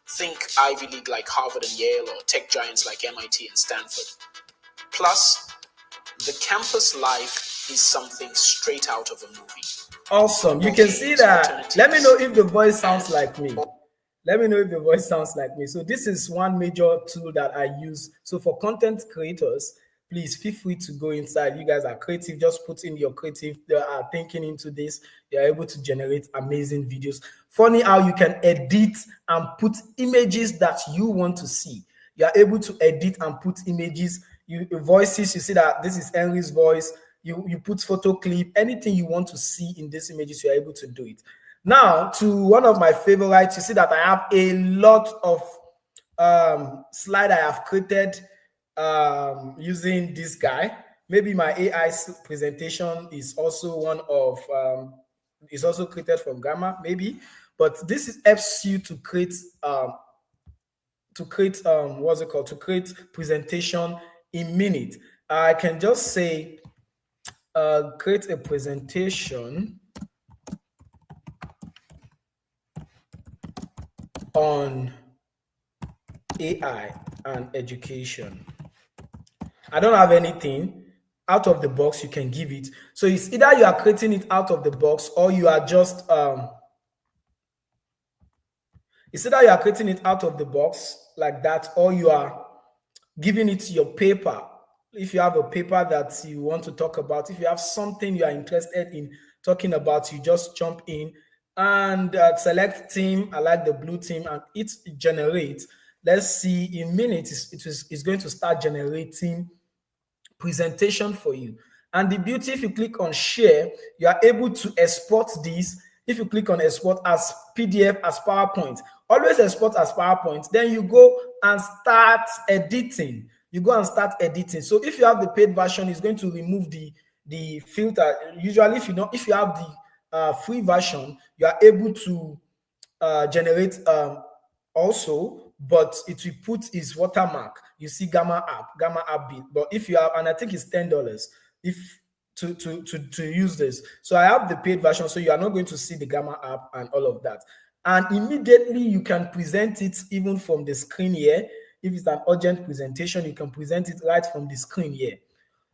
Think Ivy League like Harvard and Yale, or tech giants like MIT and Stanford. Plus, the campus life is something straight out of a movie. Awesome. You can see that. Let me know if the voice sounds like me. So this is one major tool that I use. So for content creators, please feel free to go inside. You guys are creative. Just put in your creative thinking into this. You're able to generate amazing videos. Funny how you can edit and put images that you want to see. You are able to edit and put images. Voices, you see that this is Henry's voice. You put photo clip, anything you want to see in these images, you're able to do it. Now, to one of my favorites, you see that I have a lot of slide I have created using this guy. Maybe my AI presentation is also one of is also created from Gamma, maybe. But this helps you to create to create presentation in minutes. I can just say create a presentation on AI and education. I don't have anything out of the box. You can give it. So it's either you are creating it out of the box, or you are just it's either you are creating it out of the box like that, or you are giving it your paper. If you have a paper that you want to talk about, if you have something you are interested in talking about, you just jump in and select theme. I like the blue theme, and it generates. Let's see, in minutes, it's going to start generating presentation for you. And the beauty, if you click on share, you are able to export this. If you click on export as PDF, as PowerPoint, always export as PowerPoint. Then you go and start editing. So if you have the paid version, it's going to remove the filter. Usually, if you have the free version, you are able to generate also, but it will put its watermark. You see Gamma app bit. But if you have, and I think it's $10 if to use this. So I have the paid version, so you are not going to see the Gamma app and all of that. And immediately you can present it even from the screen here. If it's an urgent presentation, you can present it right from the screen here.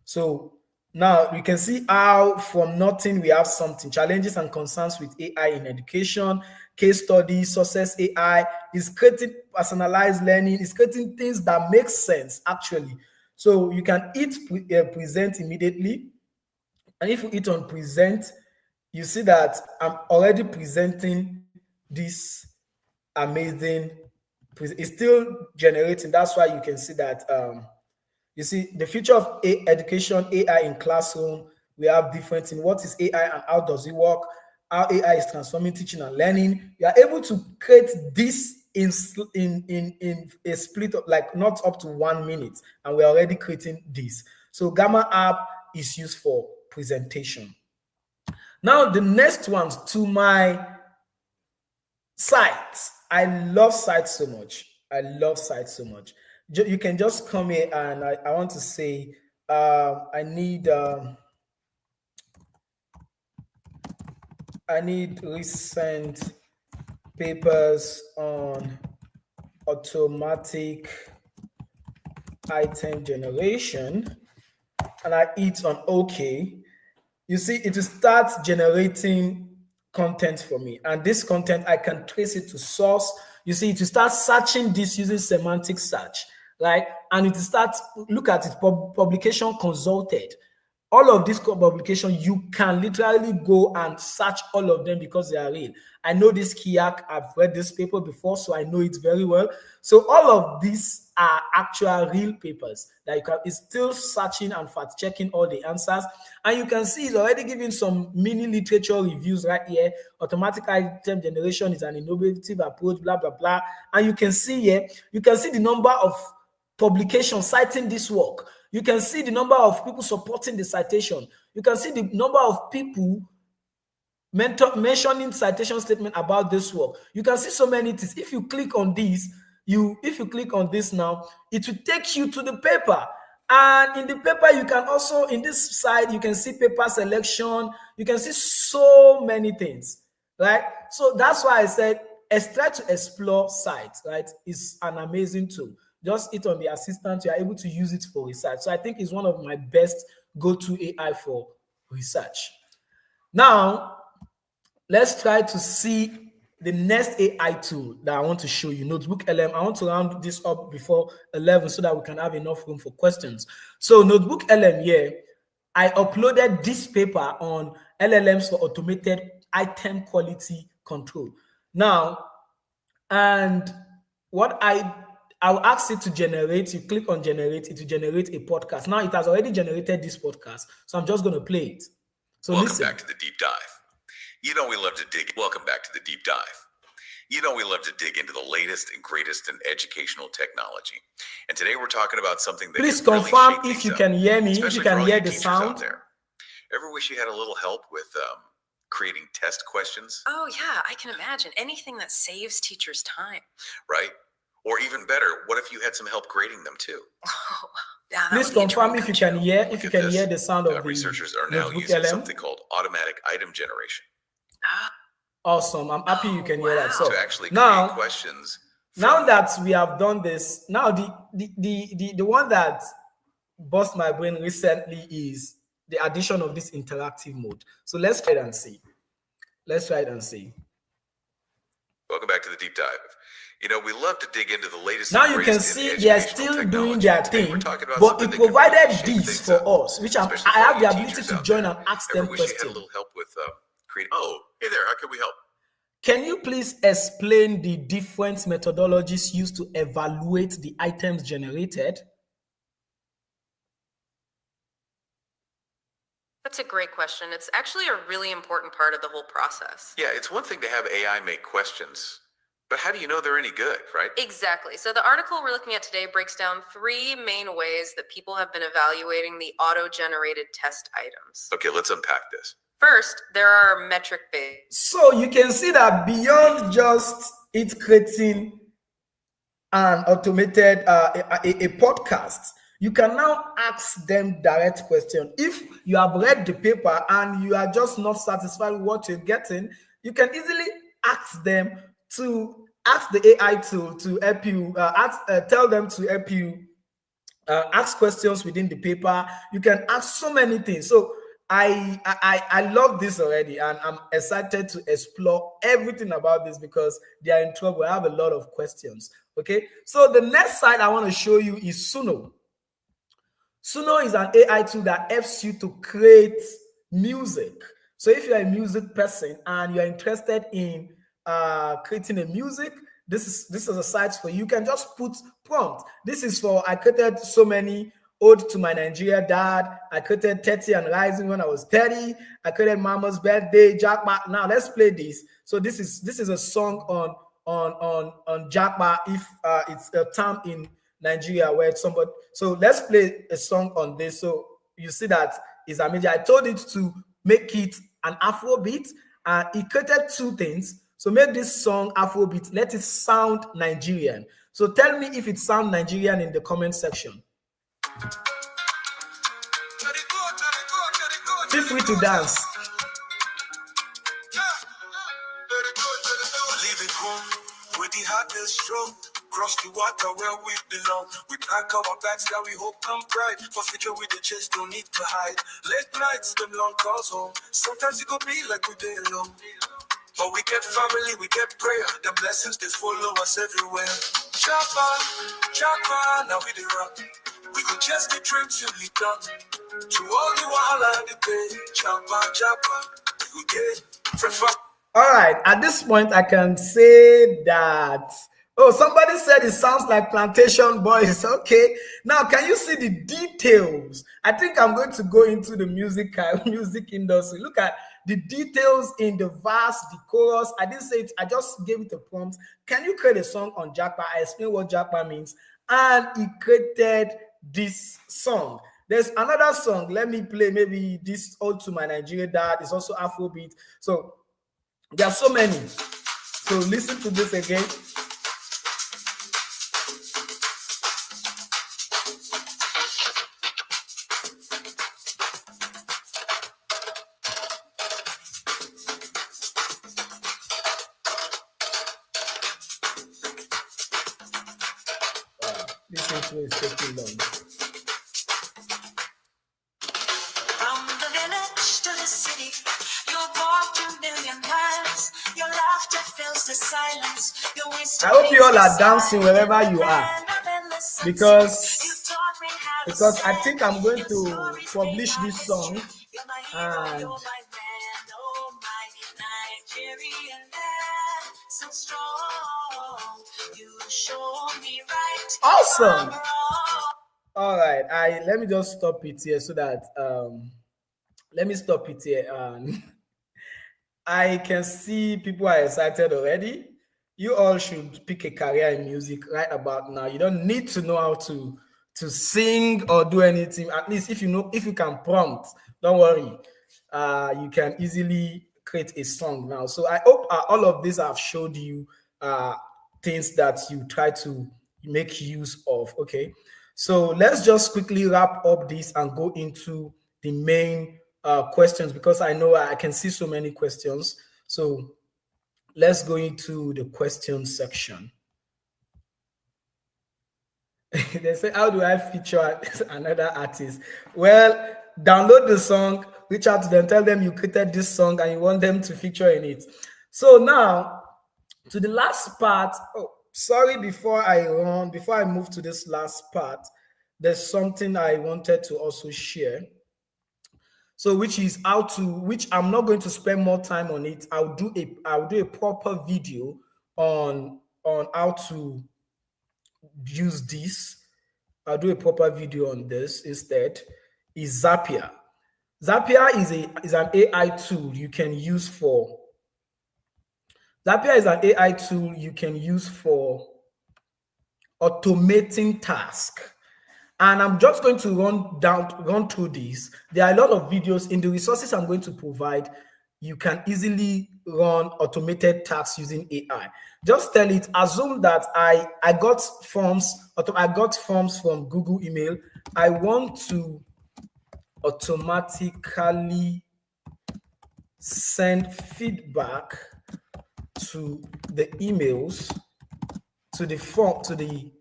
So now you can see how from nothing we have something. Challenges and concerns with AI in education, case studies, success AI is creating personalized learning, is creating things that make sense actually. So you can hit present immediately. And if you hit on present, you see that I'm already presenting this amazing. It's still generating. That's why you can see that. You see the future of education, AI in classroom. We have different in what is AI and how does it work, how AI is transforming teaching and learning. You are able to create this in a split of like not up to 1 minute, and we're already creating this. So Gamma app is used for presentation. Now the next one, to my sites. I love sites so much. You can just come here, and I want to say I need I need recent papers on automatic item generation, and I hit on OK. You see, it will start generating content for me. And this content, I can trace it to source. You see, it will start searching this using semantic search, right? And it will start, look at it, publication consulted. All of these publication, you can literally go and search all of them because they are real. I know this Kiak, I've read this paper before, so I know it very well. So all of these are actual real papers that you can, it's still searching and fact checking all the answers. And you can see it's already giving some mini literature reviews right here. Automatic item generation is an innovative approach, blah, blah, blah. And you can see here, you can see the number of publications citing this work. You can see the number of people supporting the citation. You can see the number of people mentioning citation statement about this work. You can see so many things. If you click on this, if you click on this now, it will take you to the paper. And in the paper, you can also, in this side, you can see paper selection. You can see so many things, right? So that's why I said, try to explore sites, right? It's an amazing tool. Just hit on the assistant, you are able to use it for research. So I think it's one of my best go-to AI for research. Now, let's try to see the next AI tool that I want to show you, NotebookLM. I want to round this up before 11 so that we can have enough room for questions. So NotebookLM here, I uploaded this paper on LLMs for automated item quality control. Now, and what I'll ask it to generate, you click on generate, it will generate a podcast. Now it has already generated this podcast, so I'm just going to play it. So welcome listen. Back to the deep dive. You know we love to dig. Welcome back to the deep dive. You know we love to dig into the latest and greatest in educational technology. And today we're talking about something that please confirm really if you can hear me, if you can hear the sound. There. Ever wish you had a little help with creating test questions? Oh yeah, I can imagine. Anything that saves teachers time. Right? Or even better, what if you had some help grading them too? Oh, yeah, please confirm if you can hear the sound of the researchers are now using something called automatic item generation. Awesome. I'm happy you can hear that. So to actually create questions. Now that we have done this, now the one that bust my brain recently is the addition of this interactive mode. So let's try it and see. Welcome back to the deep dive. You know, we love to dig into the latest. Now you can see they are still doing their thing, but it provided this for us, which I have the ability to join and ask them questions. A little help with creating. Oh, hey there, how can we help? Can you please explain the different methodologies used to evaluate the items generated? That's a great question. It's actually a really important part of the whole process. Yeah, it's one thing to have AI make questions, but how do you know they're any good, right? Exactly. So the article we're looking at today breaks down 3 main ways that people have been evaluating the auto-generated test items. Okay, let's unpack this. First, there are metric-based. So you can see that beyond just it creating an automated a podcast, you can now ask them direct questions. If you have read the paper and you are just not satisfied with what you're getting, you can easily ask them to ask the AI tool to help you, tell them to help you ask questions within the paper. You can ask so many things. So I love this already, and I'm excited to explore everything about this because they are in trouble. I have a lot of questions. Okay, so the next site I want to show you is Suno. Suno is an AI tool that helps you to create music. So if you're a music person and you're interested in creating a music, this is a site for you. You can just put prompt. This is for, I created so many ode to my Nigeria dad. I created 30 and rising when I was 30. I created Mama's birthday, Jackpot. Now let's play this. So this is a song on Jackpot. If it's a town in Nigeria where it's somebody. So let's play a song on this. So you see that is amazing. I told it to make it an Afrobeat, and it created 2 things. So make this song Afrobeat. Let it sound Nigerian. So tell me if it sounds Nigerian in the comment section. Feel free to dance. feel strong. Cross the water where we belong. We pack our bags that we hope and pride. For future with the chest, no need to hide. Late nights, them long calls home. Sometimes it could be like we day alone. But we get family, we get prayer. The blessings, they follow us everywhere. Chapa, now we the rock. We could just the dream till we done. To all the wahala and the pain. Chapa, we could get. All right, at this point, I can say that. Oh, somebody said it sounds like Plantation Boys. Okay, now can you see the details? I think I'm going to go into the music industry. Look at the details in the verse, the chorus. I didn't say it, I just gave it a prompt. Can you create a song on Japa? I explained what Japa means, and he created this song. There's another song. Let me play maybe this Ode to My Nigerian Dad. It's also Afrobeat. So there are so many. So listen to this again. This intro is taking long. From the village to the city, you walked a million miles. Your laughter fills the silence. Your wisdom. I hope you all are dancing wherever you are, because I think I'm going to publish this song, and awesome. All right, let me just stop it here so that let me stop it here. I can see people are excited already. You all should pick a career in music right about now. You don't need to know how to sing or do anything. At least if you can prompt, don't worry. You can easily create a song now. So I hope all of this I've showed you things that you try to make use of. Okay, so let's just quickly wrap up this and go into the main questions, because I know I can see so many questions. So let's go into the question section. They say, how do I feature another artist? Well, download the song, reach out to them, tell them you created this song and you want them to feature in it. So now to the last part. Oh, sorry, before I move to this last part, there's something I wanted to also share. So which I'm not going to spend more time on it. I'll do a proper video on how to use this. I'll do a proper video on this instead. Is Zapier. Zapier is an AI tool you can use for. Zapier is an AI tool you can use for automating tasks. And I'm just going to run through these. There are a lot of videos in the resources I'm going to provide. You can easily run automated tasks using AI. Just tell it, assume that I got forms from Google email. I want to automatically send feedback to the emails, to the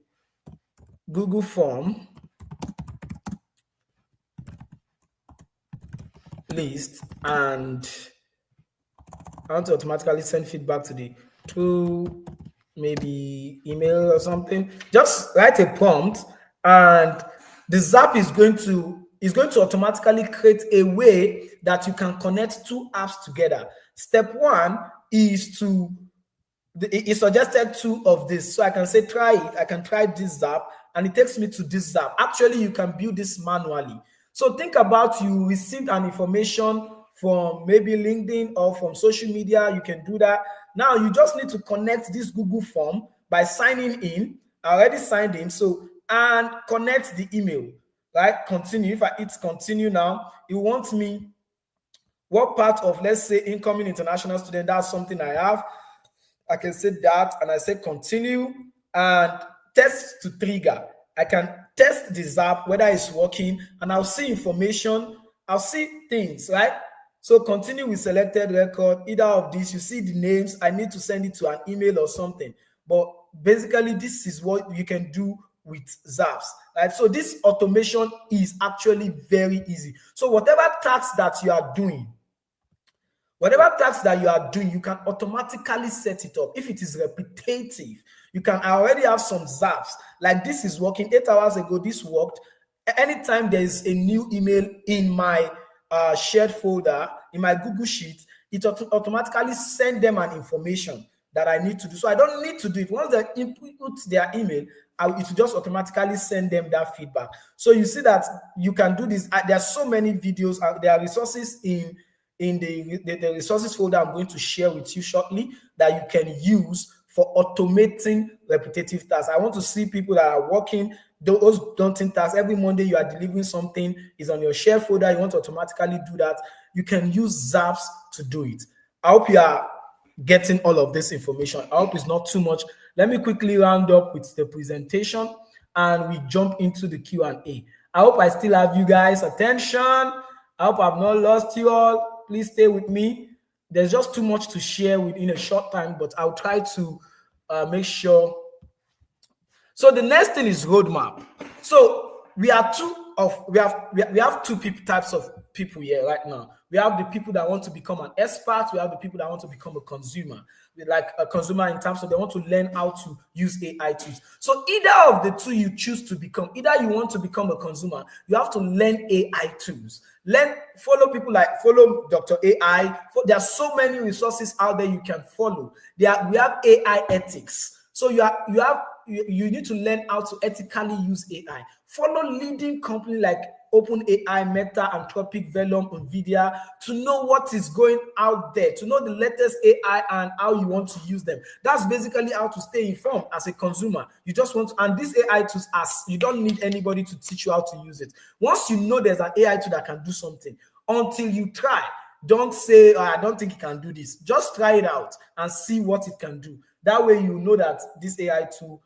Google form list, and I want to automatically send feedback to maybe email or something. Just write a prompt, and the Zap is going to automatically create a way that you can connect two apps together. Step one is it suggested two of this, so I can say try it. I can try this Zap, and it takes me to this Zap. Actually, you can build this manually. So think about, you received an information from maybe LinkedIn or from social media. You can do that. Now you just need to connect this Google form by signing in. I already signed in, and connect the email. Right? Continue. If I hit continue now, it wants me what part of, let's say, incoming international student. That's something I have. I can say that, and I say continue and test to trigger. I can test this app, whether it's working, and I'll see information. I'll see things, right? So continue with selected record, either of these. You see the names. I need to send it to an email or something. But basically this is what you can do with Zaps, right? So this automation is actually very easy. So whatever task that you are doing, you can automatically set it up. If it is repetitive, you can already have some Zaps. Like this is working 8 hours ago, this worked. Anytime there is a new email in my shared folder, in my Google Sheet, it automatically send them an information that I need to do. So I don't need to do it. Once they input their email, it will just automatically send them that feedback. So you see that you can do this. There are so many videos. There are resources in the resources folder I'm going to share with you shortly that you can use for automating repetitive tasks. I want to see people that are working those daunting tasks. Every Monday you are delivering something, is on your share folder, you want to automatically do that. You can use Zaps to do it. I hope you are getting all of this information. I hope it's not too much. Let me quickly round up with the presentation and we jump into the Q&A. I hope I still have you guys' attention. I hope I've not lost you all. Please stay with me. There's just too much to share within a short time, but I'll try to make sure. So the next thing is roadmap. So we have two types of people here right now. We have the people that want to become an expert. We have the people that want to become a consumer. Like a consumer in terms of they want to learn how to use AI tools. So either of the two you choose to become, either you want to become a consumer, you have to learn AI tools. Follow Dr. AI. There are so many resources out there you can follow. We have AI ethics. So you need to learn how to ethically use AI. Follow leading companies like OpenAI, Meta, Anthropic, Vellum, NVIDIA to know what is going out there, to know the latest AI and how you want to use them. That's basically how to stay informed as a consumer. You just want to, and these AI tools, you don't need anybody to teach you how to use it. Once you know there's an AI tool that can do something, until you try, don't say, I don't think it can do this. Just try it out and see what it can do. That way you know that this AI tool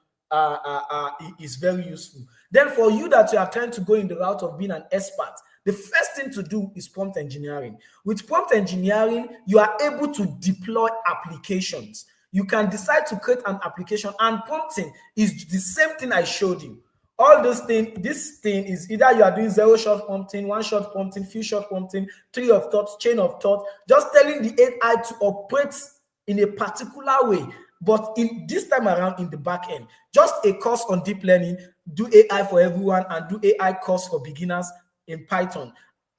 is very useful. Then for you that you are trying to go in the route of being an expert, the first thing to do is prompt engineering. With prompt engineering, you are able to deploy applications. You can decide to create an application, and prompting is the same thing I showed you. All those things, this thing is either you are doing 0-shot prompting, 1-shot prompting, few-shot prompting, tree of thoughts, chain of thought, just telling the AI to operate in a particular way. But in this time around in the back end, just a course on deep learning, do AI for everyone, and do AI course for beginners in Python.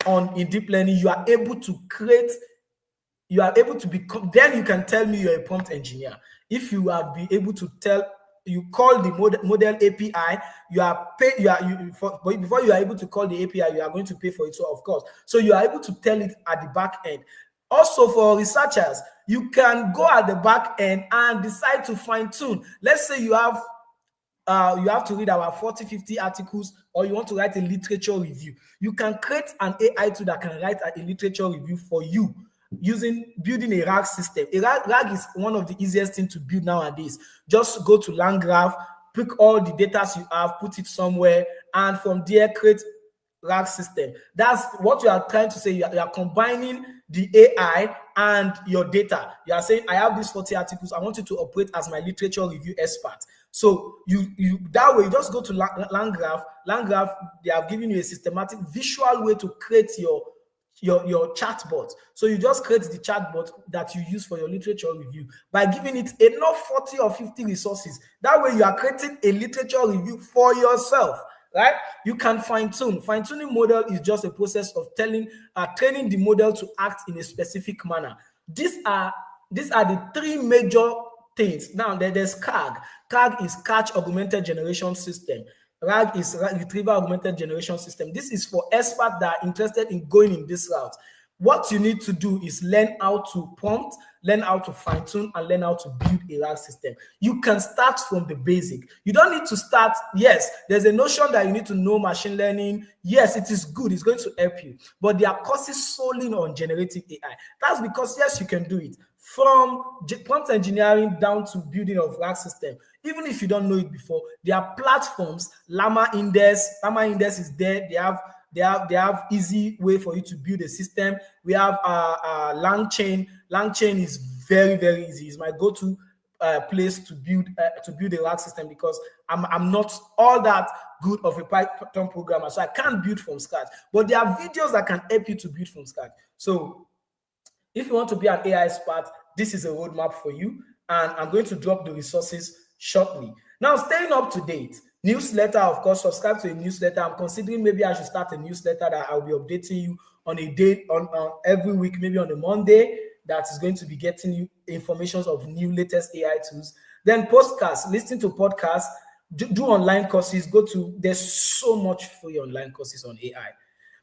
In deep learning, you are able to create, you are able to become, then you can tell me you're a prompt engineer. If you have been able to you call the model API, before you are able to call the API, you are going to pay for it, so of course. So you are able to tell it at the back end. Also for researchers, you can go at the back end and decide to fine tune. Let's say you have to read our 40-50 articles, or you want to write a literature review. You can create an AI tool that can write a literature review for you building a RAG system. RAG is one of the easiest things to build nowadays. Just go to LangGraph, pick all the data you have, put it somewhere, and from there create RAG system. That's what you are trying to say. You are combining the AI and your data. You are saying, I have these 40 articles. I want you to operate as my literature review expert. So you that way, you just go to LangGraph. LangGraph, they have given you a systematic visual way to create your chatbot. So you just create the chatbot that you use for your literature review by giving it enough 40 or 50 resources. That way you are creating a literature review for yourself, right? You can fine-tune. Fine-tuning model is just a process of training the model to act in a specific manner. These are the three major things. Now there's CAG. CAG is Catch Augmented Generation System. RAG is Retrieval Augmented Generation System. This is for experts that are interested in going in this route. What you need to do is learn how to prompt, learn how to fine-tune, and learn how to build a RAG system. You can start from the basic. You don't need to start. Yes, there's a notion that you need to know machine learning. Yes, it is good. It's going to help you. But there are courses solely on generative AI. That's because, yes, you can do it. From prompt engineering down to building of RAG system. Even if you don't know it before, there are platforms. Llama Index is there. They have easy way for you to build a system. We have LangChain. LangChain is very, very easy. It's my go-to place to build a RAG system, because I'm not all that good of a Python programmer, so I can't build from scratch. But there are videos that can help you to build from scratch. So if you want to be an AI expert, this is a roadmap for you, and I'm going to drop the resources shortly. Now, staying up to date, newsletter, of course, subscribe to a newsletter. I'm considering maybe I should start a newsletter that I'll be updating you on a day, on every week, maybe on a Monday, that is going to be getting you information of new latest AI tools. Then podcasts, listen to podcasts, do online courses, there's so much free online courses on AI.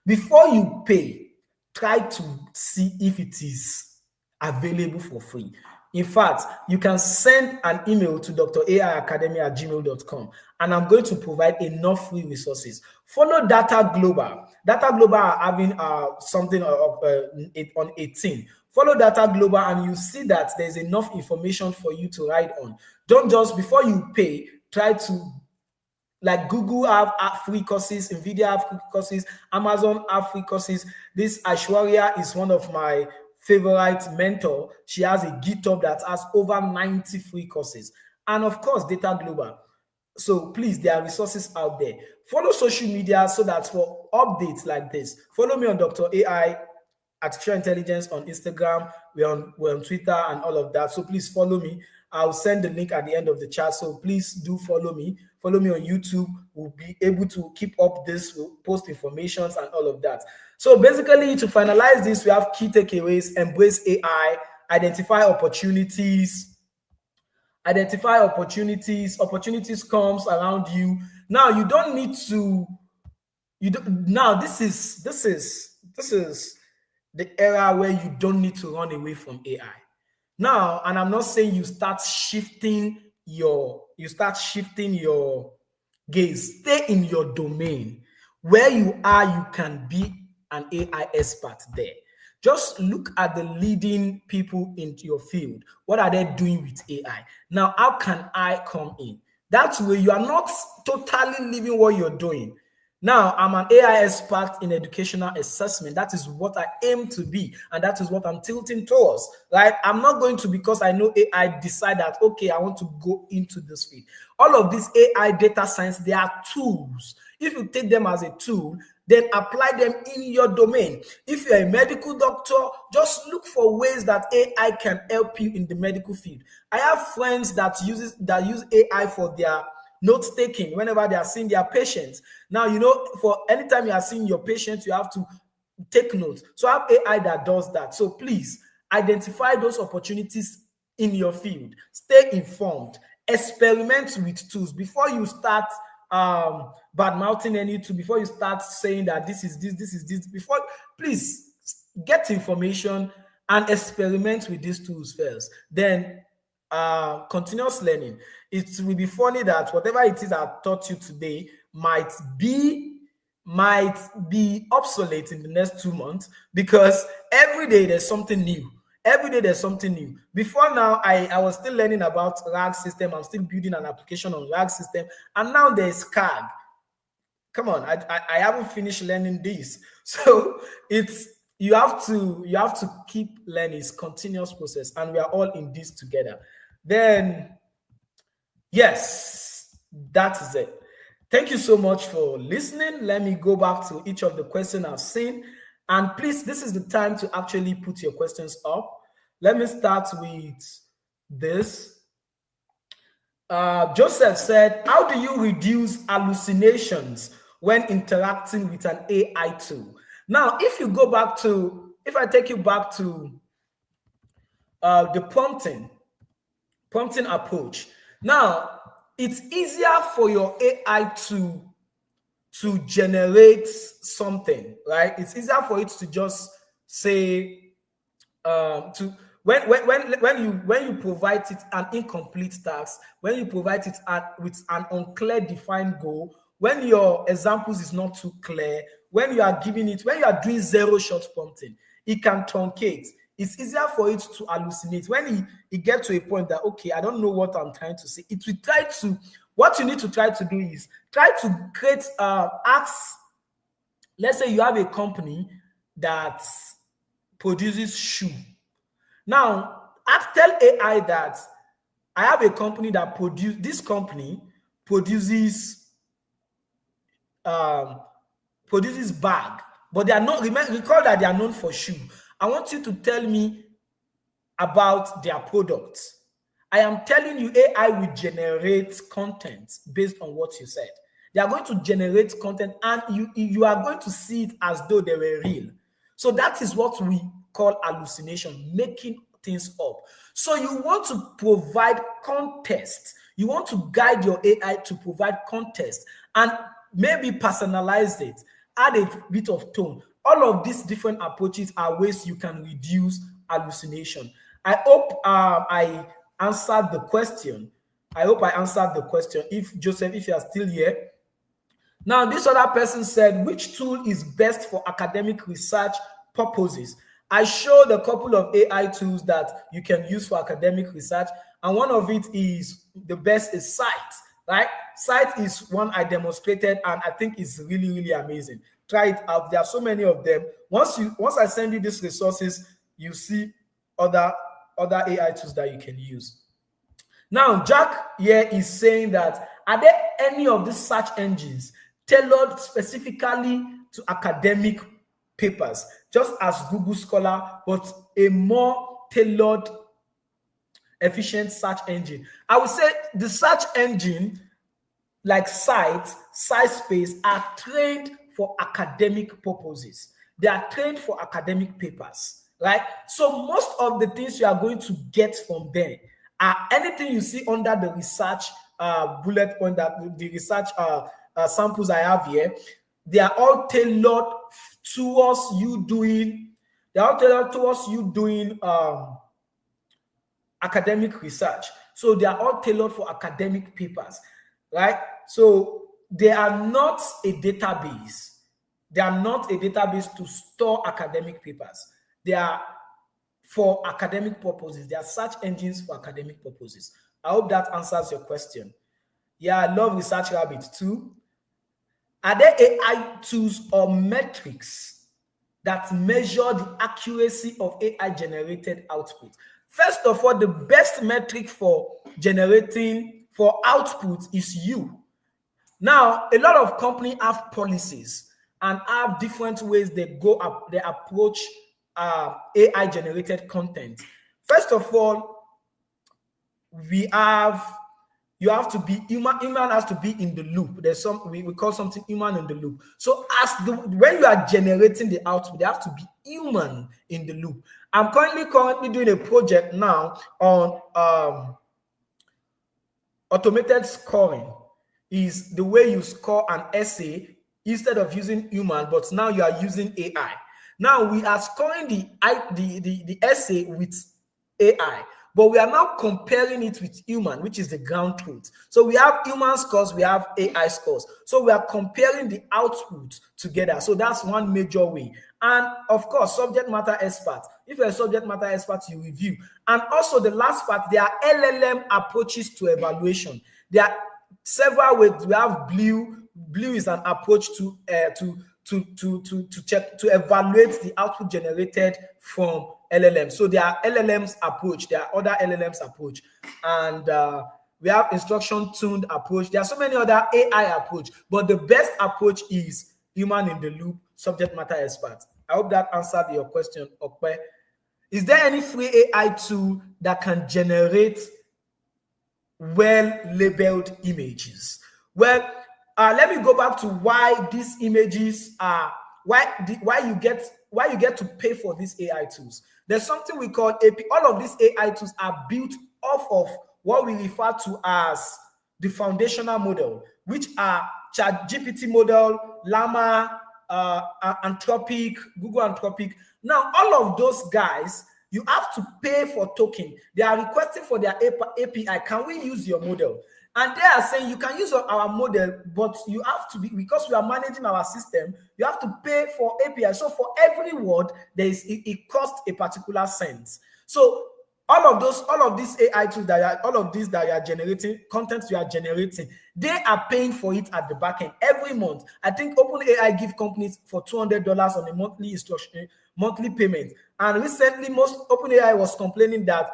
Before you pay, try to see if it is available for free. In fact, you can send an email to draiacademy@gmail.com, and I'm going to provide enough free resources. Follow Data Global. Data Global are having something on 18. Follow Data Global, and you see that there's enough information for you to ride on. Don't just, before you pay, try to, like Google have free courses, NVIDIA have free courses, Amazon have free courses. This Aishwarya is one of my favorite mentor. She has a GitHub that has over 90 free courses. And of course, Data Global. So please, there are resources out there. Follow social media so that for updates like this, follow me on Dr. AI Artificial Intelligence on Instagram. We're on Twitter and all of that. So please follow me. I'll send the link at the end of the chat. So please do follow me. Follow me on YouTube. We'll be able to keep up this. We'll post informations and all of that. So basically, to finalize this, we have key takeaways: embrace AI, identify opportunities. Identify opportunities. Opportunities comes around you. Now you don't need to. Now this is the era where you don't need to run away from AI. Now, and I'm not saying you start shifting your gaze. Stay in your domain. Where you are, you can be an AI expert there. Just look at the leading people in your field. What are they doing with AI? Now, how can I come in? That way, you are not totally leaving what you're doing. Now, I'm an AI expert in educational assessment. That is what I aim to be, and that is what I'm tilting towards, right? I'm not going to, because I know AI, decide that, okay, I want to go into this field. All of this AI data science, they are tools. If you take them as a tool, then apply them in your domain. If you're a medical doctor, just look for ways that AI can help you in the medical field. I have friends that use AI for their note taking whenever they are seeing their patients. Now, for anytime you are seeing your patients, you have to take notes. So I have AI that does that. So please identify those opportunities in your field. Stay informed. Experiment with tools before you start bad mouthing any tool. Before you start saying that this is this. Before, please get information and experiment with these tools first. Then continuous learning. It will be funny that whatever it is I taught you today might be obsolete in the next 2 months, because every day there's something new. Every day there's something new. Before now, I was still learning about RAG system. I'm still building an application on RAG system, and now there's CAG. Come on, I haven't finished learning this. So you have to keep learning. It's a continuous process, and we are all in this together. Then, yes, that is it. Thank you so much for listening. Let me go back to each of the questions I've seen. And please, this is the time to actually put your questions up. Let me start with this. Joseph said, how do you reduce hallucinations when interacting with an AI tool? Now, if I take you back to the prompting approach. Now, it's easier for your AI to generate something, right? It's easier for it to just say when you provide it an incomplete task, when you provide it with an unclear defined goal, when your examples is not too clear, when you are doing zero-shot prompting, it can truncate. It's easier for it to hallucinate. When it gets to a point that, okay, I don't know what I'm trying to say, it will try to, what you need to try to do is try to create apps. Let's say you have a company that produces shoe. Now, tell AI that I have a company that produces produces bag, but they are not, recall that they are known for shoe. I want you to tell me about their products. I am telling you, AI will generate content based on what you said. They are going to generate content, and you are going to see it as though they were real. So that is what we call hallucination, making things up. So you want to provide context. You want to guide your AI to provide context and maybe personalize it, add a bit of tone. All of these different approaches are ways you can reduce hallucination. I hope I answered the question. If Joseph, if you are still here. Now, this other person said, which tool is best for academic research purposes? I showed a couple of AI tools that you can use for academic research, and one of it is the best is Site, right? Site is one I demonstrated, and I think it's really, really amazing. Try it out. There are so many of them. Once I send you these resources, you see other AI tools that you can use. Now, Jack here is saying that, are there any of these search engines tailored specifically to academic papers, just as Google Scholar, but a more tailored, efficient search engine? I would say the search engine like SciSpace are trained for academic purposes. They are trained for academic papers, right? So most of the things you are going to get from there are anything you see under the research bullet point, that the research samples I have here. They are all tailored towards you doing. They are all tailored towards you doing academic research. So they are all tailored for academic papers, right? So they are not a database. They are not a database to store academic papers. They are for academic purposes. They are search engines for academic purposes. I hope that answers your question. Yeah, I love ResearchRabbit too. Are there AI tools or metrics that measure the accuracy of AI-generated output? First of all, the best metric for output is you. Now, a lot of companies have policies and have different ways they approach AI-generated content. First of all, you have to be human. Human has to be in the loop. There's we call something human in the loop. So when you are generating the output, they have to be human in the loop. I'm currently doing a project now on automated scoring. Is the way you score an essay instead of using human, but now you are using AI. Now we are scoring the essay with AI, but we are now comparing it with human, which is the ground truth. So we have human scores, we have AI scores. So we are comparing the output together. So that's one major way. And of course, subject matter experts. If you're a subject matter expert, you review. And also the last part, there are LLM approaches to evaluation. There are several ways. We have Blue. Blue is an approach to check, to evaluate the output generated from LLM. So there are LLMs approach, there are other LLMs approach, and we have instruction tuned approach. There are so many other AI approach, but the best approach is human in the loop, subject matter expert. I hope that answered your question, Okpe. Is there any free AI tool that can generate well-labeled images? Well, let me go back to why these images are, why you get to pay for these AI tools. There's something we call AP. All of these AI tools are built off of what we refer to as the foundational model, which are ChatGPT model, Llama, Anthropic, Google Anthropic. Now, all of those guys, you have to pay for token. They are requesting for their API. Can we use your model? And they are saying you can use our model, but you have to be, because we are managing our system, you have to pay for API. So for every word, it costs a particular cent. So all of these AI tools that you are generating, content you are generating, they are paying for it at the back end every month. I think OpenAI give companies for $200 on a monthly payment. And recently, most OpenAI was complaining that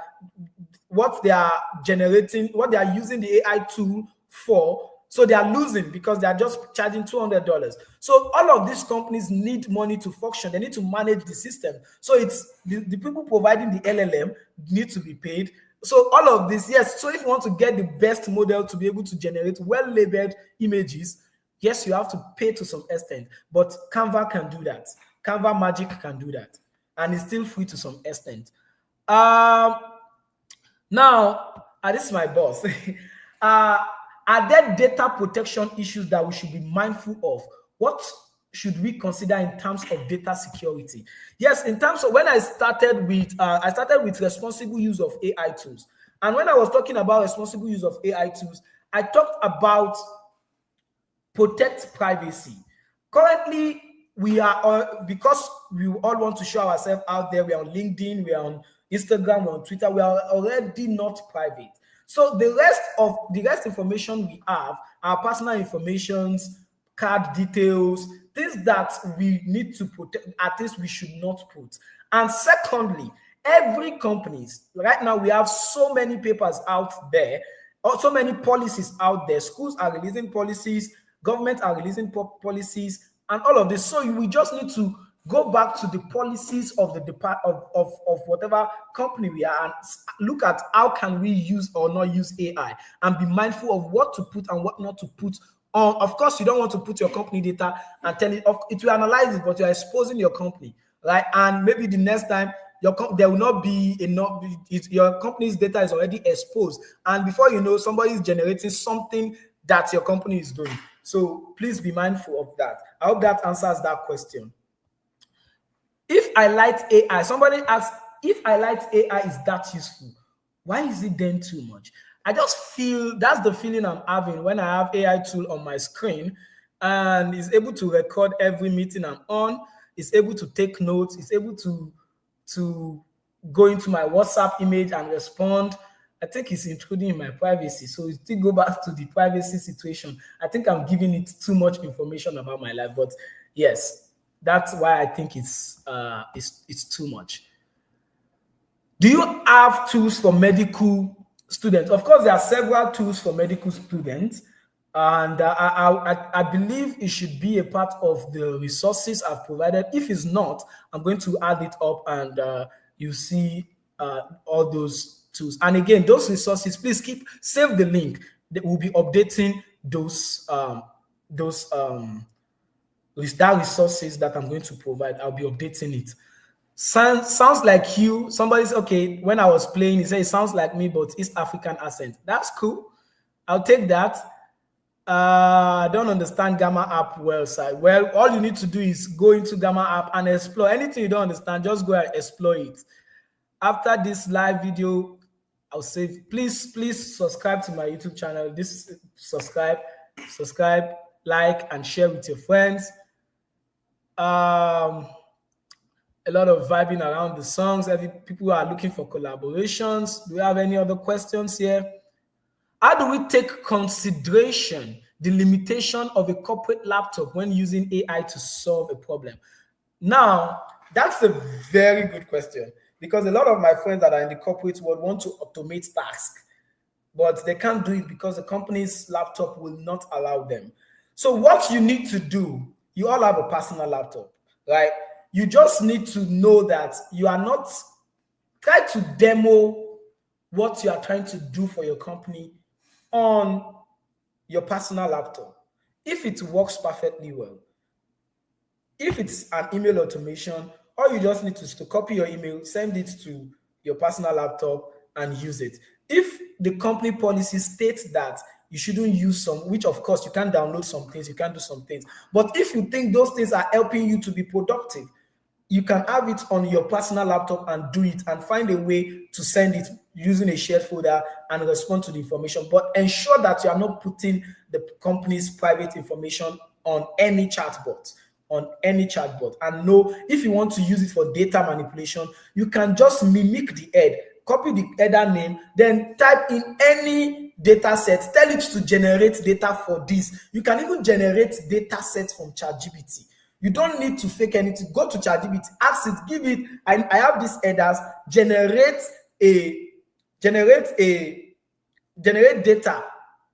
what they are generating, what they are using the AI tool for. So they are losing because they are just charging $200. So all of these companies need money to function. They need to manage the system. So it's the people providing the LLM need to be paid. So all of this, yes. So if you want to get the best model to be able to generate well-labeled images, yes, you have to pay to some extent. But Canva can do that. Canva Magic can do that. And it's still free to some extent. Now, this is my boss. Are there data protection issues that we should be mindful of? What should we consider in terms of data security? Yes, in terms of when I started with responsible use of AI tools. And when I was talking about responsible use of AI tools, I talked about protect privacy. Currently, we are because we all want to show ourselves out there. We are on LinkedIn, we are on Instagram, we're on Twitter. We are already not private. So the rest information we have, our personal informations, card details, things that we need to protect, at least we should not put. And secondly, every companies, right now we have so many papers out there, or so many policies out there. Schools are releasing policies, government are releasing policies, and all of this. So we just need to go back to the policies of the of whatever company we are and look at how can we use or not use AI and be mindful of what to put and what not to put on. Of course, you don't want to put your company data and tell it, it will analyze it, but you're exposing your company, right? And maybe the next time there will not be enough, your company's data is already exposed. And before you know, somebody is generating something that your company is doing. So please be mindful of that. I hope that answers that question. If I light AI, somebody asked, if I light AI, is that useful? Why is it then too much? I just feel that's the feeling I'm having when I have AI tool on my screen and it's able to record every meeting I'm on, it's able to take notes, it's able to go into my WhatsApp image and respond. I think it's intruding in my privacy. So it still go back to the privacy situation. I think I'm giving it too much information about my life, but yes. That's why I think it's too much. Do you have tools for medical students? Of course, there are several tools for medical students, and I believe it should be a part of the resources I've provided. If it's not, I'm going to add it up, and you see all those tools. And again, those resources, please save the link. That will be updating those resources that I'm going to provide. I'll be updating it. Sounds like you. Somebody's okay. When I was playing, he said it sounds like me, but East African accent. That's cool. I'll take that. I don't understand Gamma app well, sir. Well, all you need to do is go into Gamma app and explore anything you don't understand. Just go and explore it. After this live video, I'll say please subscribe to my YouTube channel. Subscribe, like, and share with your friends. A lot of vibing around the songs. People are looking for collaborations. Do we have any other questions here? How do we take consideration the limitation of a corporate laptop when using AI to solve a problem? Now, that's a very good question because a lot of my friends that are in the corporate world want to automate tasks, but they can't do it because the company's laptop will not allow them. So what you need to do, you all have a personal laptop, right? You just need to know that you are not try to demo what you are trying to do for your company on your personal laptop. If it works perfectly well, if it's an email automation, all you just need to copy your email, send it to your personal laptop and use it. If the company policy states that you shouldn't use some, which of course you can download some things, you can do some things. But if you think those things are helping you to be productive, you can have it on your personal laptop and do it and find a way to send it using a shared folder and respond to the information. But ensure that you are not putting the company's private information on any chatbot. And know if you want to use it for data manipulation, you can just mimic the head, copy the header name, then type in any data set, tell it to generate data for this. You can even generate data sets from ChatGPT. You don't need to fake anything. Go to ChatGPT, ask it, give it, I have these headers, generate a generate data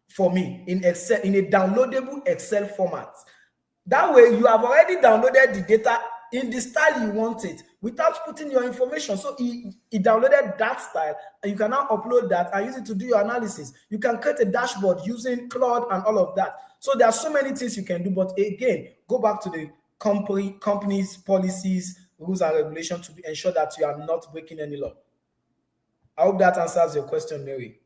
for me in Excel, in a downloadable Excel format. That way, you have already downloaded the data in the style you want it without putting your information. So he downloaded that style, and you can now upload that and use it to do your analysis. You can create a dashboard using Claude and all of that. So there are so many things you can do. But again, go back to the company's policies, rules, and regulations to ensure that you are not breaking any law. I hope that answers your question, Mary.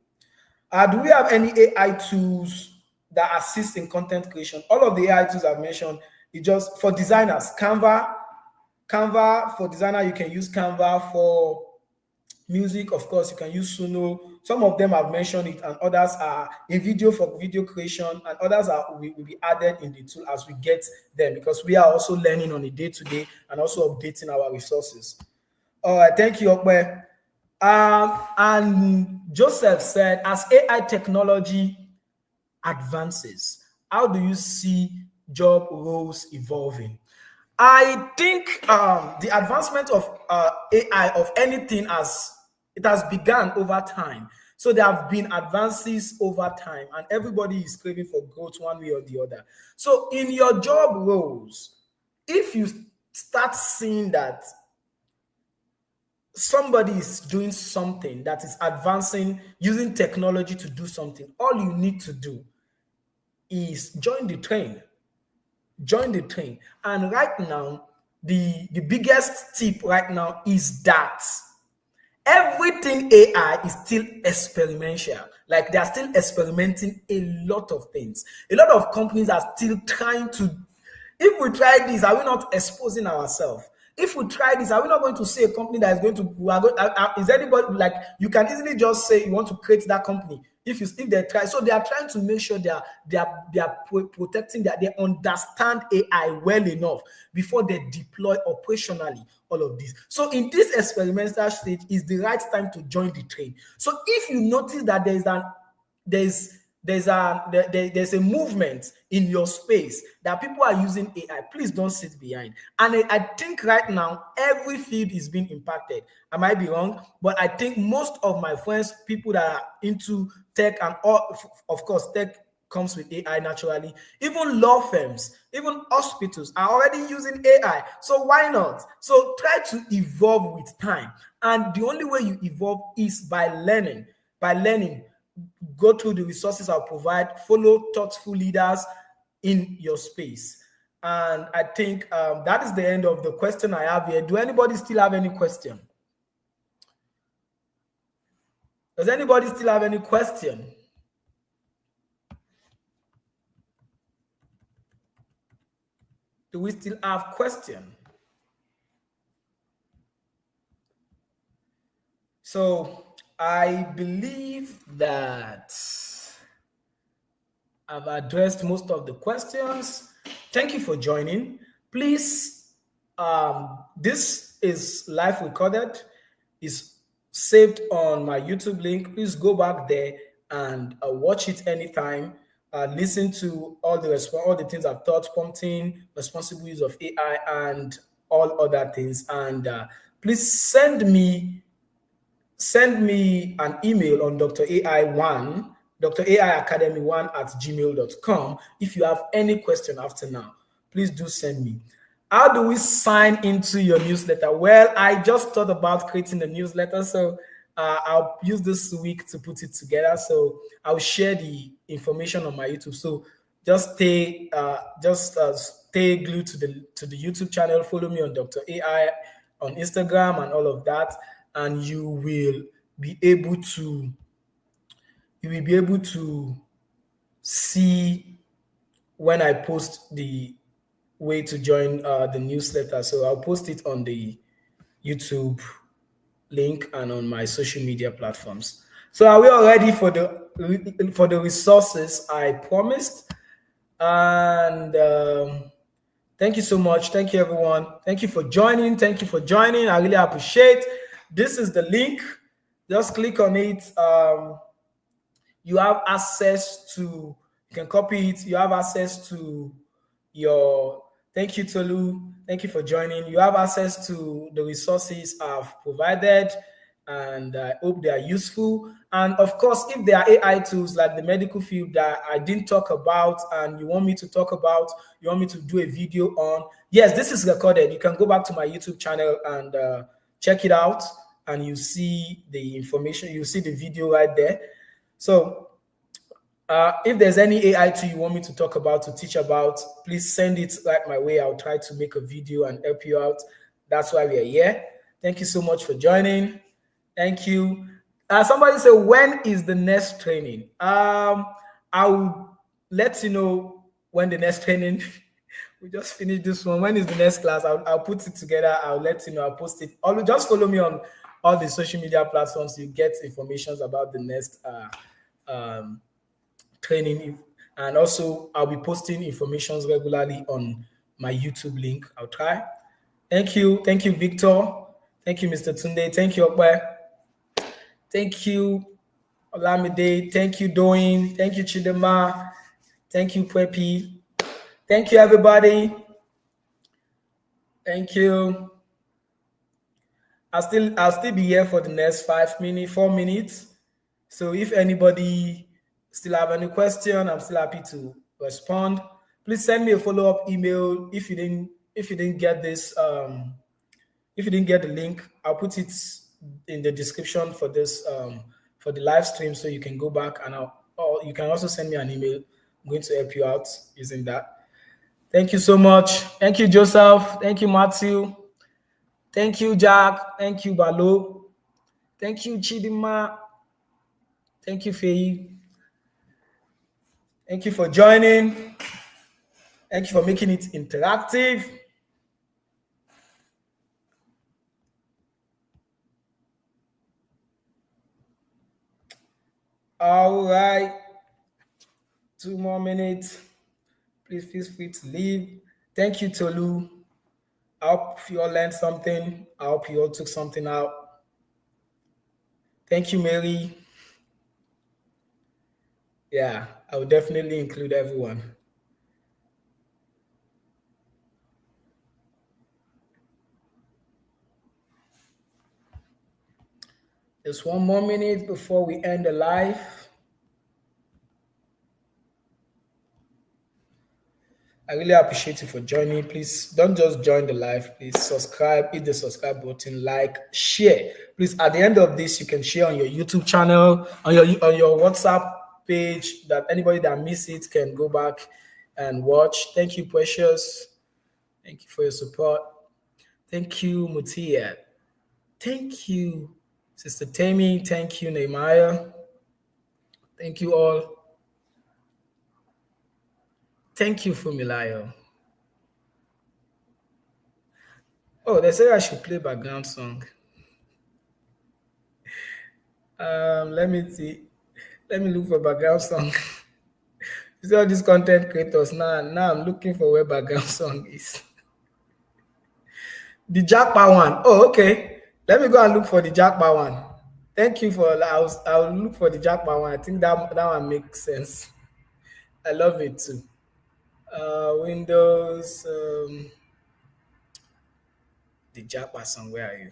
Do we have any AI tools that assist in content creation? All of the AI tools I've mentioned is just for designers. Canva for designer, you can use Canva. For music, of course, you can use Suno. Some of them I've mentioned it, and others are in video for video creation, and others will be added in the tool as we get them, because we are also learning on a day-to-day and also updating our resources. All right, thank you, Okwe. And Joseph said, as AI technology advances, how do you see job roles evolving? I think the advancement of AI, of anything, it has begun over time. So there have been advances over time, and everybody is craving for growth one way or the other. So in your job roles, if you start seeing that somebody is doing something that is advancing, using technology to do something, all you need to do is join the train. Join the train. And right now, the biggest tip right now is that everything AI is still experimental. Like, they are still experimenting a lot of things. A lot of companies are still trying to, if we try this, are we not exposing ourselves? If we try this, are we not going to see a company that is going to, is anybody, like, you can easily just say you want to create that company. If they try, so they are trying to make sure they are protecting that, they understand AI well enough before they deploy operationally all of this. So in this experimental stage is the right time to join the train. So if you notice that there's a movement in your space that people are using AI, please don't sit behind. And I think right now every field is being impacted. I might be wrong, but I think most of my friends, people that are into tech, and all, of course, tech comes with AI naturally. Even law firms, even hospitals are already using AI. So why not? So try to evolve with time. And the only way you evolve is by learning. Go through the resources I'll provide, follow thoughtful leaders in your space. And I think that is the end of the question I have here. Do anybody still have any question? Does anybody still have any question? Do we still have question? So I believe that I've addressed most of the questions. Thank you for joining. Please, this is live recorded, is saved on my YouTube link. Please go back there and watch it anytime. Listen to all the things I've taught, prompting, responsible use of AI, and all other things. And please send me an email on draiacademy1 @gmail.com if you have any question after now. Please do send me. How do we sign into your newsletter? Well, I just thought about creating a newsletter, so I'll use this week to put it together. So I'll share the information on my YouTube. So just stay glued to the YouTube channel. Follow me on Dr. AI on Instagram and all of that, and you will be able to see when I post the way to join the newsletter. So I'll post it on the YouTube link and on my social media platforms. So are we all ready for the resources I promised? And thank you so much. Thank you, everyone. Thank you for joining. I really appreciate. This is the link. Just click on it. You have access to, you can copy it. You have access to your, thank you, Tolu. Thank you for joining. You have access to the resources I've provided. and I hope they are useful. And of course, if there are AI tools like the medical field that I didn't talk about and you want me to talk about, you want me to do a video on, yes, this is recorded. You can go back to my YouTube channel and check it out, and you see the information, you see the video right there. So if there's any AI tool you want me to talk about, to teach about, please send it right my way. I'll try to make a video and help you out. That's why we are here. Thank you so much for joining. Thank you. Somebody said, when is the next training? I'll let you know when the next training. We just finished this one. When is the next class? I'll put it together. I'll let you know. I'll post it. Or just follow me on all the social media platforms. You get information about the next training. And also, I'll be posting information regularly on my YouTube link. I'll try. Thank you. Thank you, Victor. Thank you, Mr. Tunde. Thank you, Okwe. Thank you, Olamide. Thank you, Doin. Thank you, Chidema. Thank you, Pepi. Thank you, everybody. Thank you. I'll still be here for the next 4 minutes. So if anybody still have any question, I'm still happy to respond. Please send me a follow-up email if you didn't get this. If you didn't get the link, I'll put it in the description for this for the live stream, so you can go back and or you can also send me an email. I'm going to help you out using that. Thank you so much. Thank you, Joseph. Thank you, Matthew. Thank you, Jack. Thank you, Balo. Thank you, Chidima. Thank you, Faye. Thank you for joining. Thank you for making it interactive. All right. 2 more minutes. Please feel free to leave. Thank you, Tolu. I hope you all learned something. I hope you all took something out. Thank you, Mary. Yeah, I will definitely include everyone. Just 1 more minute before we end the live. I really appreciate you for joining. Please don't just join the live. Please subscribe, hit the subscribe button, like, share. Please, at the end of this, you can share on your YouTube channel, on your WhatsApp page, that anybody that missed it can go back and watch. Thank you, Precious. Thank you for your support. Thank you, Mutia. Thank you, Sister Tammy. Thank you, Nehemiah. Thank you all. Thank you, Fumilayo. Oh, they say I should play background song. Let me see. Let me look for background song. You see all these content creators now I'm looking for where background song is. The Jackpot one. Oh, okay. Let me go and look for the Jackpot one. Thank you for. I'll look for the Jackpot one. I think that one makes sense. I love it too. Windows. The Jackpot song. Where are you?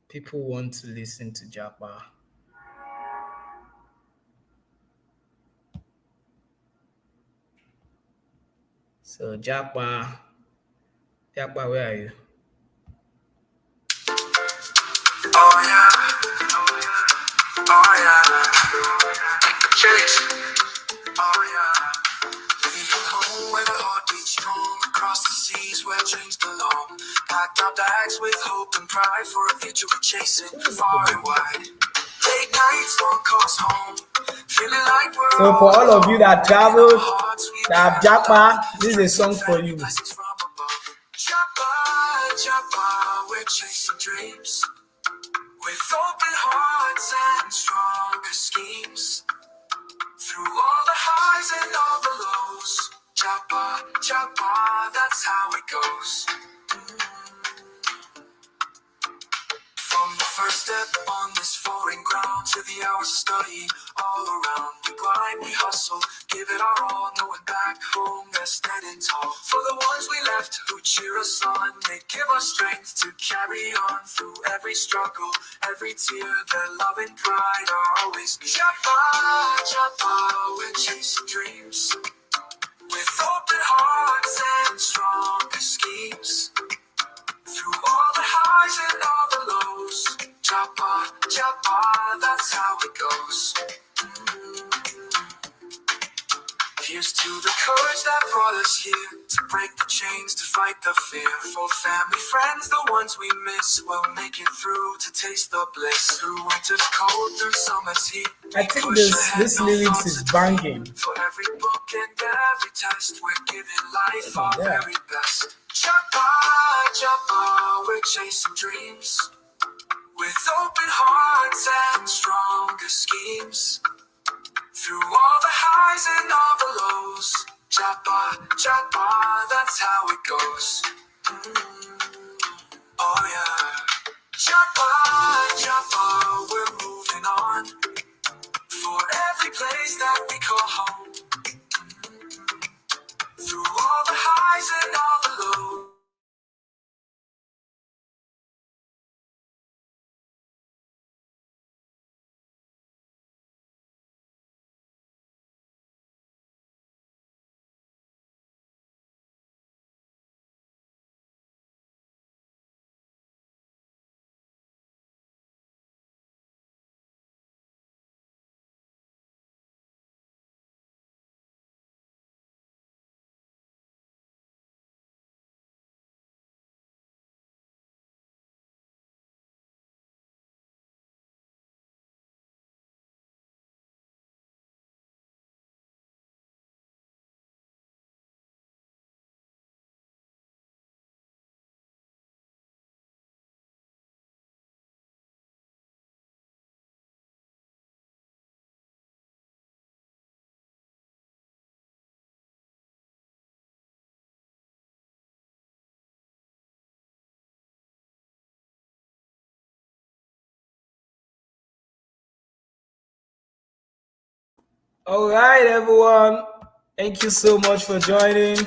People want to listen to Jackpot. So Jackpot, where are you? Oh yeah. Chase. Oh yeah. Leaving home where the heart beats strong, across the seas where dreams belong. Packed our bags with hope and pride for a future we're chasing far and wide. Late nights, long calls home. Feeling like we're so for all of you that traveled, that have Jackpot, this is a song for you. Jackpot, we're chasing dreams with open hearts and stronger schemes. Through all the highs and all the lows, Jackpot, that's how it goes. From the first step On this foreign ground, to the hours of study all around. We grind, we hustle, give it our all, knowing back home they're standing tall. For the ones we left who cheer us on, they give us strength to carry on through every struggle, every tear. Their love and pride are always near. Japa, Japa, we're chasing dreams with open hearts and stronger schemes. Through all the highs and all the lows, Japa, Japa, that's how it goes. Here's to the courage that brought us here, to break the chains, to fight the fear. For family, friends, the ones we miss, we'll make it through to taste the bliss. Through winter's cold, through summer's heat. I think this lyrics is banging. For every book and every test, we're giving life our very best. Japa, Japa, we're chasing dreams with open hearts and stronger schemes. Through all the highs and all the lows, Japa, Japa, that's how it goes. Oh yeah. Japa, Japa, we're moving on. For every place that we call home. Through all the highs and all the lows. All right, everyone. Thank you so much for joining.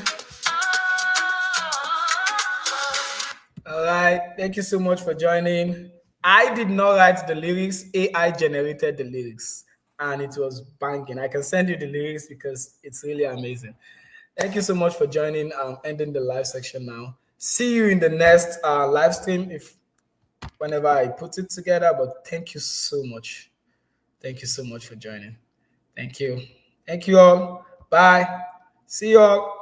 All right, thank you so much for joining. I did not write the lyrics, AI generated the lyrics, and it was banging. I can send you the lyrics because it's really amazing. Thank you so much for joining. I'm ending the live section now. See you in the next live stream if whenever I put it together. But thank you so much. Thank you so much for joining. Thank you. Thank you all. Bye. See you all.